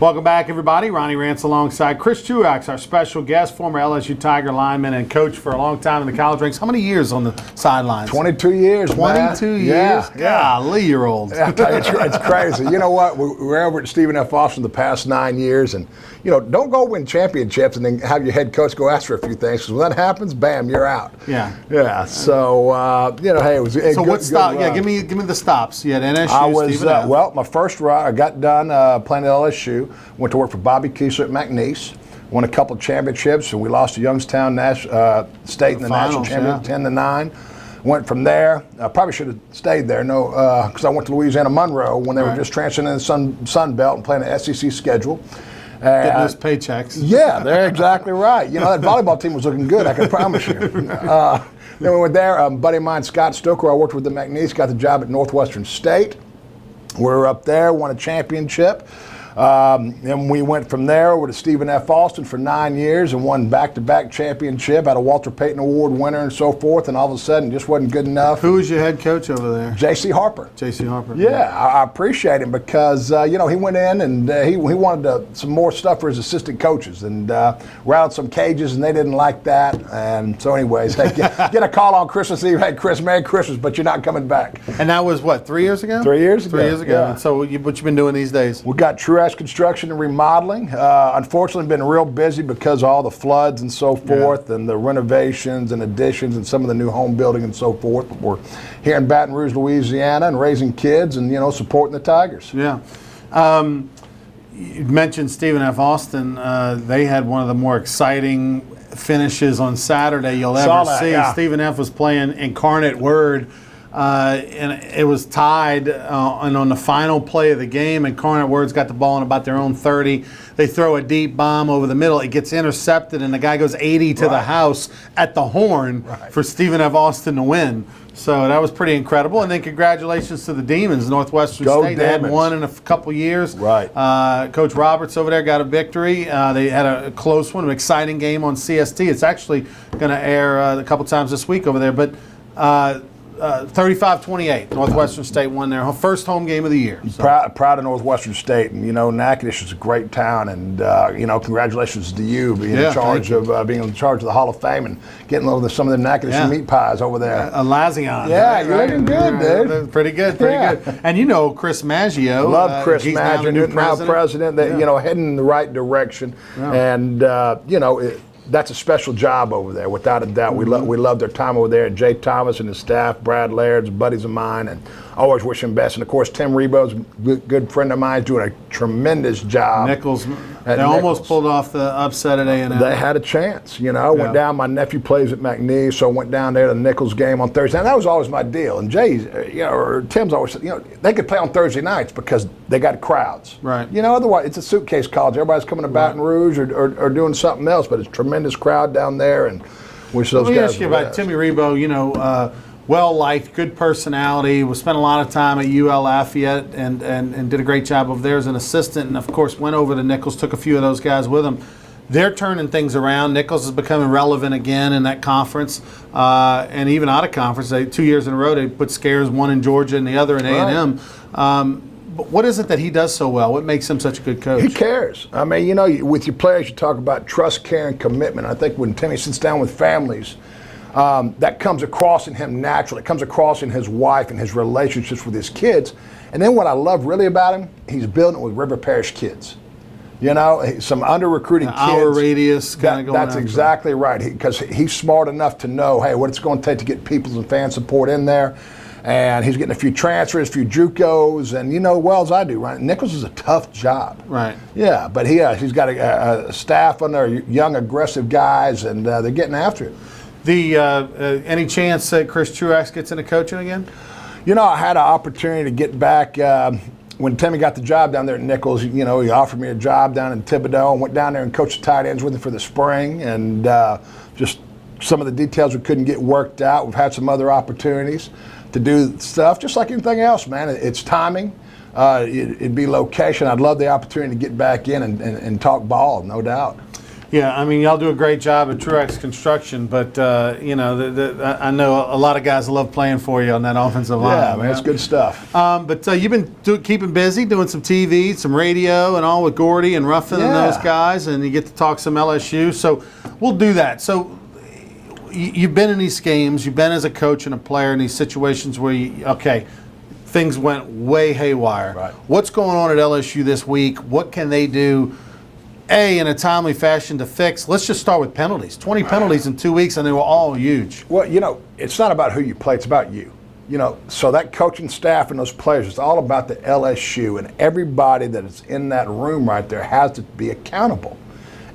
Welcome back, everybody. Ronnie Rance alongside Chris Truax, our special guest, former LSU Tiger lineman and coach for a long time in the college ranks. How many years on the sidelines? 22 years, 22 man. years? Yeah. Golly, you're old. I tell you, it's crazy. You know what? We were over at Stephen F. Austin the past 9 years, and don't go win championships and then have your head coach go ask for a few things, because when that happens, bam, you're out. Yeah. Yeah. So hey, it was. So what stop? Yeah, give me the stops. You had NSU. I was Stephen F. well. My first run, I got done playing at LSU. Went to work for Bobby Keesler at McNeese. Won a couple championships, and we lost to Youngstown State in the national finals, championship, 10-9. Went from there. I probably should have stayed there, because I went to Louisiana Monroe when they were just transitioning the Sun Belt and playing the SEC schedule. Getting those paychecks. Yeah, they're exactly right. That volleyball team was looking good, I can promise you. Then we went there. A buddy of mine, Scott Stoker, I worked with at McNeese, got the job at Northwestern State. We were up there, won a championship. Then we went from there over to Stephen F. Austin for 9 years and won back-to-back championship, had a Walter Payton Award winner and so forth, and all of a sudden just wasn't good enough. Who was your head coach over there? J.C. Harper. J.C. Harper. Yeah, I appreciate him because, he went in and he wanted some more stuff for his assistant coaches and routed some cages, and they didn't like that. And so anyways, hey, get a call on Christmas Eve, hey, Chris, Merry Christmas, but you're not coming back. And that was what, 3 years ago? 3 years ago. 3 years ago. Yeah. And so what you been doing these days? We got Truax Construction and Remodeling. Unfortunately, been real busy because of all the floods and so forth, and the renovations and additions and some of the new home building and so forth. But we're here in Baton Rouge, Louisiana, and raising kids and supporting the Tigers. Yeah. You mentioned Stephen F. Austin. They had one of the more exciting finishes on Saturday you'll Saw ever that, see. yeah. Stephen F. was playing Incarnate Word, and it was tied. And on the final play of the game, Incarnate Word's got the ball in about their own 30. They throw a deep bomb over the middle. It gets intercepted, and the guy goes 80 to the Right. house at the horn Right. for Stephen F. Austin to win. So that was pretty incredible. And then congratulations to the Demons, Northwestern Go State. They hadn't Demons. won in a couple years. Right. Coach Roberts over there got a victory. They had a close one, an exciting game on CST. It's actually going to air a couple times this week over there. But 35-28, Northwestern State won their first home game of the year. So. Proud of Northwestern State, and Natchitoches is a great town, and congratulations to you being Yeah, in charge thank you. of being in charge of the Hall of Fame and getting some of the Natchitoches Yeah. meat pies over there. Lazion. Yeah, you're looking good, dude. Pretty good, Yeah. good. And Chris Maggio. Love Chris he's now the Maggio, new now president. That heading in the right direction, and that's a special job over there, without a doubt. Mm-hmm. We love their time over there. Jay Thomas and his staff, Brad Laird's buddies of mine, and always wish him best. And of course, Tim Rebo's a good friend of mine, doing a tremendous job. Nichols. At They almost Nichols. pulled off the upset at A&M. They had a chance, Went down. My nephew plays at McNeese, so I went down there to the Nichols game on Thursday. And that was always my deal. And Jay's, or Tim's always said, they could play on Thursday nights because they got crowds. Right. Otherwise it's a suitcase college. Everybody's coming to Baton Rouge or doing something else, but it's a tremendous crowd down there. And wish those Let me guys ask you the about best. Timmy Rebo. Well-liked, good personality, spent a lot of time at UL Lafayette and did a great job over there as an assistant, and of course went over to Nichols, took a few of those guys with him. They're turning things around. Nichols is becoming relevant again in that conference, and even out of conference. 2 years in a row, they put scares, one in Georgia and the other in A&M. But what is it that he does so well? What makes him such a good coach? He cares. I mean, with your players, you talk about trust, care, and commitment. I think when Timmy sits down with families, that comes across in him naturally. It comes across in his wife and his relationships with his kids. And then what I love really about him, he's building it with River Parish kids. Some under-recruited kids. Hour radius kind of going That's after. exactly right. Because he's smart enough to know, hey, what it's going to take to get people's and fan support in there. And he's getting a few transfers, a few JUCOs, and well as I do, right? Nichols is a tough job. Right. Yeah, but he's got a staff under young, aggressive guys, and they're getting after it. Any chance that Chris Truax gets into coaching again? I had an opportunity to get back when Timmy got the job down there at Nichols. He offered me a job down in Thibodaux, and went down there and coached the tight ends with him for the spring, and just some of the details we couldn't get worked out. We've had some other opportunities to do stuff, just like anything else, man. It's timing. It'd be location. I'd love the opportunity to get back in and talk ball, no doubt. Yeah, I mean, y'all do a great job at Truax Construction, but, I know a lot of guys love playing for you on that offensive line. Yeah, man, it's good stuff. But you've been keeping busy, doing some TV, some radio, and all with Gordy and Ruffin and those guys, and you get to talk some LSU. So we'll do that. So you've been in these games, you've been as a coach and a player in these situations where things went way haywire. Right. What's going on at LSU this week? What can they do? In a timely fashion to fix. Let's just start with penalties. 20 penalties in 2 weeks, and they were all huge. Well, it's not about who you play, it's about you. So that coaching staff and those players, it's all about the LSU, and everybody that is in that room right there has to be accountable.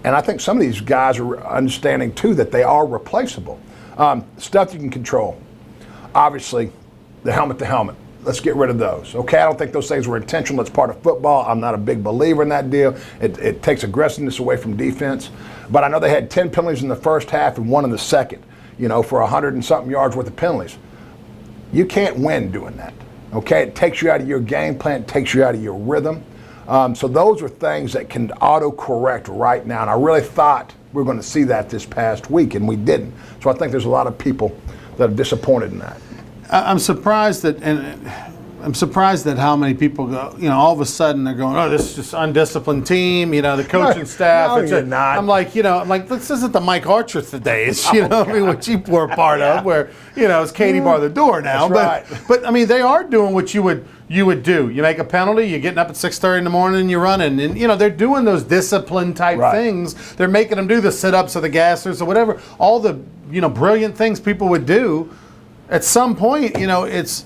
And I think some of these guys are understanding, too, that they are replaceable. Stuff you can control. Obviously, the helmet to helmet. Let's get rid of those. Okay, I don't think those things were intentional. It's part of football. I'm not a big believer in that deal. It takes aggressiveness away from defense. But I know they had 10 penalties in the first half and 1 in the second, for 100 and something yards worth of penalties. You can't win doing that. Okay, it takes you out of your game plan. It takes you out of your rhythm. So those are things that can auto-correct right now. And I really thought we were going to see that this past week, and we didn't. So I think there's a lot of people that are disappointed in that. I'm surprised that how many people go, all of a sudden they're going, oh, this is just undisciplined team, the coaching staff. No, you're not. I'm like, this isn't the Mike Archer days, which you were a part of, where, it's Katie bar the door now. That's right. But I mean, they are doing what you would do. You make a penalty, you're getting up at 6:30 in the morning and you're running. And, they're doing those discipline type things. They're making them do the sit-ups or the gassers or whatever, all the, brilliant things people would do. At some point, it's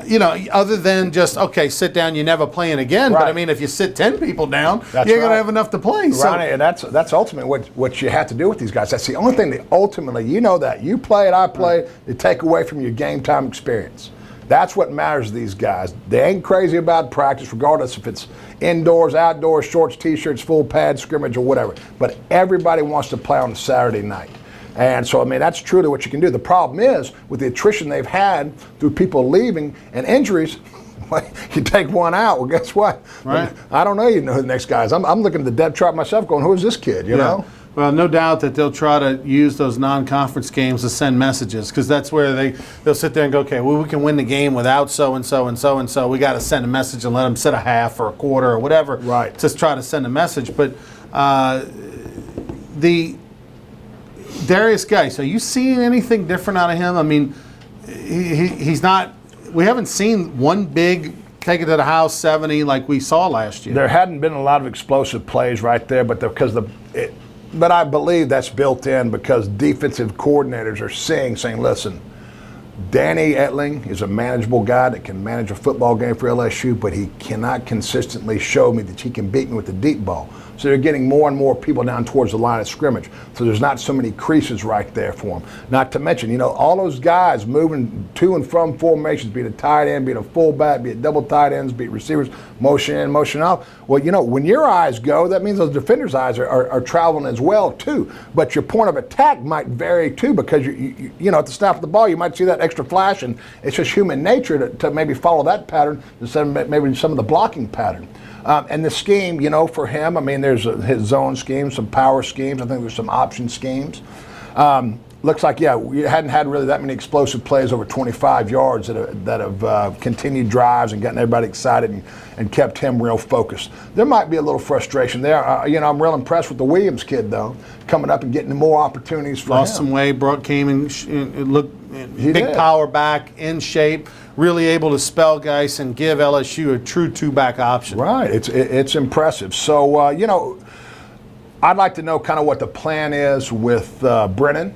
you know, other than just, okay, sit down, you're never playing again. But I Right. mean, if you sit 10 people down, That's you're going right. to have enough to play. So, Ronnie, and that's ultimately what you have to do with these guys. That's the only thing that ultimately, you know, that you play it, I play, they take away from your game time experience. That's what matters to these guys. They ain't crazy about practice, regardless if it's indoors, outdoors, shorts, t-shirts, full pad, scrimmage, or whatever. But everybody wants to play on a Saturday night. And so, I mean, that's truly what you can do. The problem is, with the attrition they've had through people leaving and injuries, you take one out, well, guess what? Right. I don't know who the next guy is. I'm looking at the depth chart myself going, who is this kid, you know? Well, no doubt that they'll try to use those non-conference games to send messages, because that's where they'll sit there and go, okay, well, we can win the game without so-and-so and so-and-so. We got to send a message and let them sit a half or a quarter or whatever. Right. Just try to send a message. But the Darius Geis, are you seeing anything different out of him? I mean, he's not – we haven't seen one big take it to the house 70 like we saw last year. There hadn't been a lot of explosive plays right there, but but I believe that's built in because defensive coordinators are saying, listen, Danny Etling is a manageable guy that can manage a football game for LSU, but he cannot consistently show me that he can beat me with the deep ball. So they're getting more and more people down towards the line of scrimmage. So there's not so many creases right there for him. Not to mention, you know, all those guys moving to and from formations, be it a tight end, be it a fullback, be it double tight ends, be it receivers, motion in, motion out. Well, you know, when your eyes go, that means those defenders' eyes are traveling as well, too. But your point of attack might vary, too, because, you know, at the snap of the ball, you might see that extra flash, and it's just human nature to maybe follow that pattern instead of maybe some of the blocking pattern. And the scheme, you know, for him, I mean, there's his zone scheme, some power schemes. I think there's some option schemes. Looks like, yeah, we hadn't had really that many explosive plays over 25 yards that have continued drives and gotten everybody excited and kept him real focused. There might be a little frustration there. You know, I'm real impressed with the Williams kid, though, coming up and getting more opportunities for Lost him. some weight, came in, looked He big did. power back, in shape, really able to spell guys and give LSU a true two-back option. Right, it's impressive. So, you know, I'd like to know kind of what the plan is with Brennan.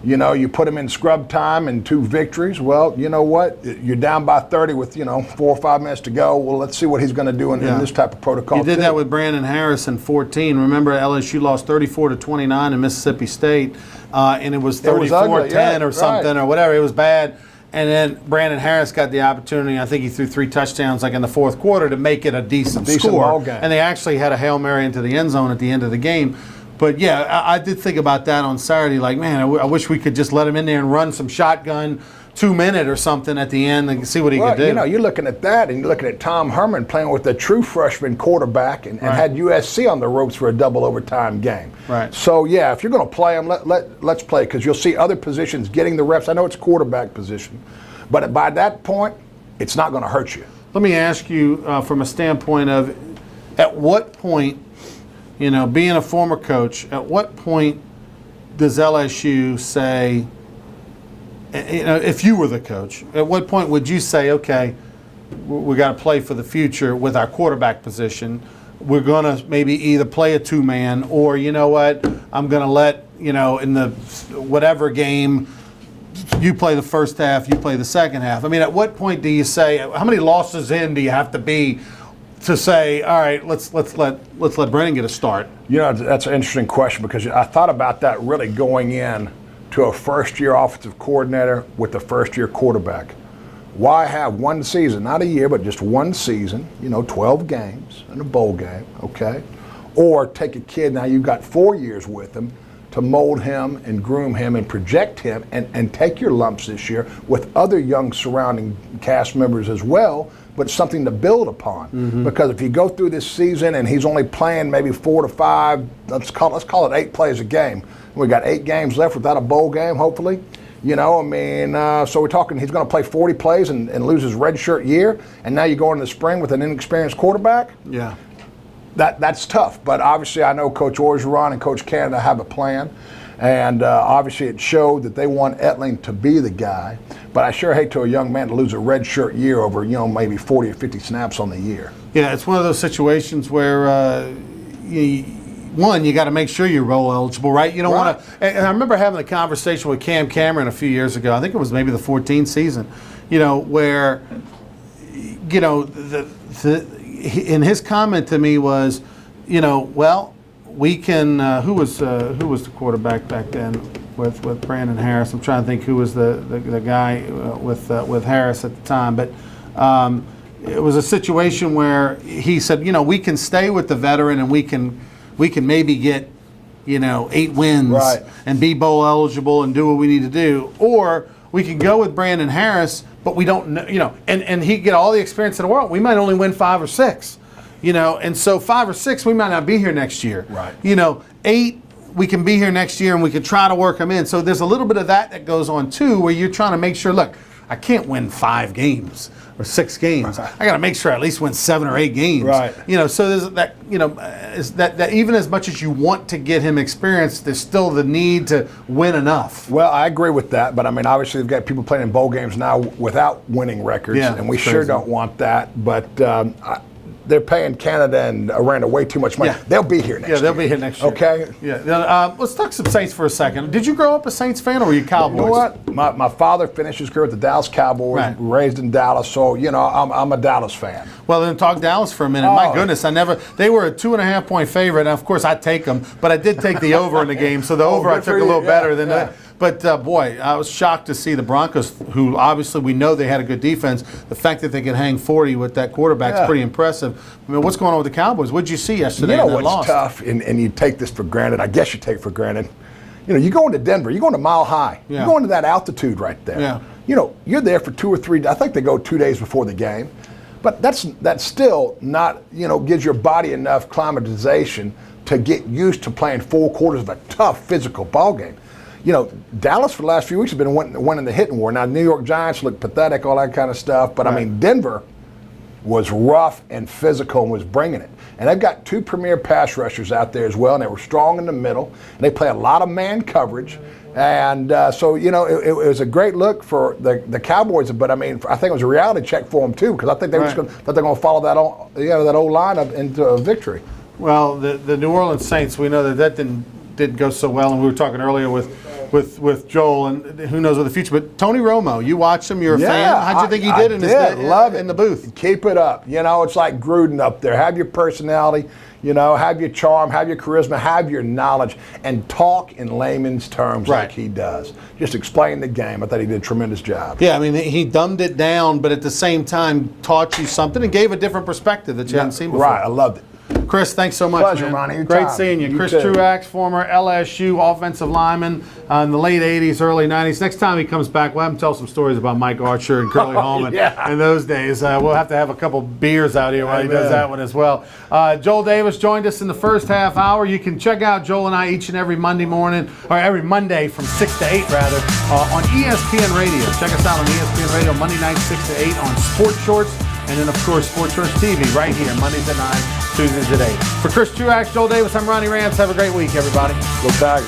You know, you put him in scrub time and 2 victories. Well, you know what? You're down by 30 with, you know, 4 or 5 minutes to go. Well, let's see what he's going to do in this type of protocol. He did too. that with Brandon Harris in 14. Remember, LSU lost 34-29 in Mississippi State, and it was It was ugly, 34-10 yeah, or something right. or whatever. It was bad. And then Brandon Harris got the opportunity. I think he threw 3 touchdowns like in the fourth quarter to make it a decent score. ball game. And they actually had a Hail Mary into the end zone at the end of the game. But, yeah, I did think about that on Saturday. Like, man, I wish we could just let him in there and run some shotgun 2-minute or something at the end and see what he could do. You know, you're looking at that, and you're looking at Tom Herman playing with a true freshman quarterback and had USC on the ropes for a double overtime game. Right. So, yeah, if you're going to play him, let's play, because you'll see other positions getting the reps. I know it's quarterback position, but by that point, it's not going to hurt you. Let me ask you from a standpoint of at what point, you know, being a former coach, at what point does LSU say, you know, if you were the coach, at what point would you say, okay, we got to play for the future with our quarterback position? We're going to maybe either play a 2-man or, you know what, I'm going to let, you know, in the whatever game, you play the first half, you play the second half. I mean, at what point do you say, how many losses in do you have to be to say, all right, let's let Brennan get a start? You know, that's an interesting question, because I thought about that really going in to a first-year offensive coordinator with a first-year quarterback. Why have one season, not a year, but just one season, you know, 12 games and a bowl game, okay? Or take a kid, now you've got 4 years with him, to mold him and groom him and project him and take your lumps this year with other young surrounding cast members as well, but something to build upon. Because if you go through this season and he's only playing maybe 4 to 5, let's call it 8 plays a game. We got 8 games left without a bowl game, hopefully. You know, I mean, so we're talking he's going to play 40 plays and lose his redshirt year, and now you go into the spring with an inexperienced quarterback? Yeah. That's tough, but obviously I know Coach Orgeron and Coach Canada have a plan, and obviously it showed that they want Etling to be the guy, but I sure hate to a young man to lose a redshirt year over, you know, maybe 40 or 50 snaps on the year. Yeah, it's one of those situations where one, you got to make sure you're roll eligible, right? You don't want to. And I remember having a conversation with Cam Cameron a few years ago. I think it was maybe the 14th season, where, in his comment to me was, well, we can. Who was the quarterback back then with Brandon Harris? I'm trying to think who was the guy with Harris at the time, but. It was a situation where he said, we can stay with the veteran and we can maybe get, 8 wins and be bowl eligible and do what we need to do, or we can go with Brandon Harris, but we don't know, and he get all the experience in the world. We might only win 5 or 6, and so 5 or 6 we might not be here next year. Right. 8 we can be here next year and we can try to work them in. So there's a little bit of that goes on too, where you're trying to make sure, look, I can't win 5 games or 6 games. I got to make sure I at least win 7 or 8 games. Right. So there's that. Is that even as much as you want to get him experience, there's still the need to win enough. Well, I agree with that, but I mean, obviously, we've got people playing in bowl games now without winning records, and we sure don't want that. But they're paying Canada and Iran way too much money. Yeah. They'll be here next year. Yeah, they'll be here next year. Okay? Yeah. Let's talk some Saints for a second. Did you grow up a Saints fan or were you Cowboys? You know what? My father finished his career with the Dallas Cowboys, Right. raised in Dallas, so, I'm a Dallas fan. Well, then talk Dallas for a minute. My goodness, they were a 2.5 point favorite. And of course, I take them, but I did take the over in the game. So the over I good took for a little you. better Yeah, than yeah. that. But boy, I was shocked to see the Broncos, who obviously we know they had a good defense. The fact that they could hang 40 with that quarterback is pretty impressive. I mean, what's going on with the Cowboys? What did you see yesterday? You know in that what's loss? tough, and you take this for granted. I guess you take it for granted. You go into Denver, you're going to Mile High. Yeah. You're going to that altitude right there. Yeah. You're there for 2 or 3. I think they go 2 days before the game, but that's still not. Gives your body enough climatization to get used to playing 4 quarters of a tough physical ball game. Dallas for the last few weeks has been winning the hitting war. Now, New York Giants look pathetic, all that kind of stuff. But, I mean, Denver was rough and physical and was bringing it. And they've got 2 premier pass rushers out there as well, and they were strong in the middle. And they play a lot of man coverage. And so, it was a great look for the Cowboys. But, I mean, I think it was a reality check for them, too, because I think they were just they're going to follow that old line up into a victory. Well, the New Orleans Saints, we know that didn't go so well, and we were talking earlier with Joel, and who knows what the future. But Tony Romo, you watched him, you're a fan. How'd you think he did love it in the booth? Keep it up. It's like Gruden up there. Have your personality, have your charm, have your charisma, have your knowledge, and talk in layman's terms like he does. Just explain the game. I thought he did a tremendous job. Yeah, I mean, he dumbed it down, but at the same time taught you something and gave a different perspective that you hadn't seen before. Right, I loved it. Chris, thanks so much, Pleasure, man. Ronnie. Great Anytime. seeing you. You Chris too. Truax, former LSU offensive lineman in the late 80s, early 90s. Next time he comes back, we'll have him tell some stories about Mike Archer and Curly Holman in those days. We'll have to have a couple beers out here while he does that one as well. Joel Davis joined us in the first half hour. You can check out Joel and I each and every Monday morning, or every Monday from 6 to 8 rather, on ESPN Radio. Check us out on ESPN Radio Monday night 6 to 8 on Sports Shorts. And then, of course, Sports Shorts TV right here, Mondays at 9, Tuesdays at 8. For Chris Truax, Joel Davis, I'm Ronnie Rance. Have a great week, everybody. Go Tigers.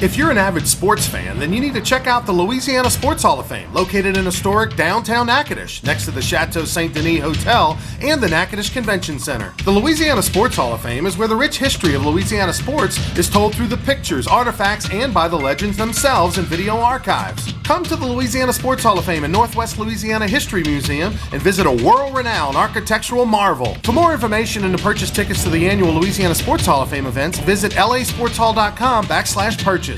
If you're an avid sports fan, then you need to check out the Louisiana Sports Hall of Fame, located in historic downtown Natchitoches, next to the Chateau St. Denis Hotel and the Natchitoches Convention Center. The Louisiana Sports Hall of Fame is where the rich history of Louisiana sports is told through the pictures, artifacts, and by the legends themselves in video archives. Come to the Louisiana Sports Hall of Fame and Northwest Louisiana History Museum and visit a world-renowned architectural marvel. For more information and to purchase tickets to the annual Louisiana Sports Hall of Fame events, visit lasportshall.com/purchase.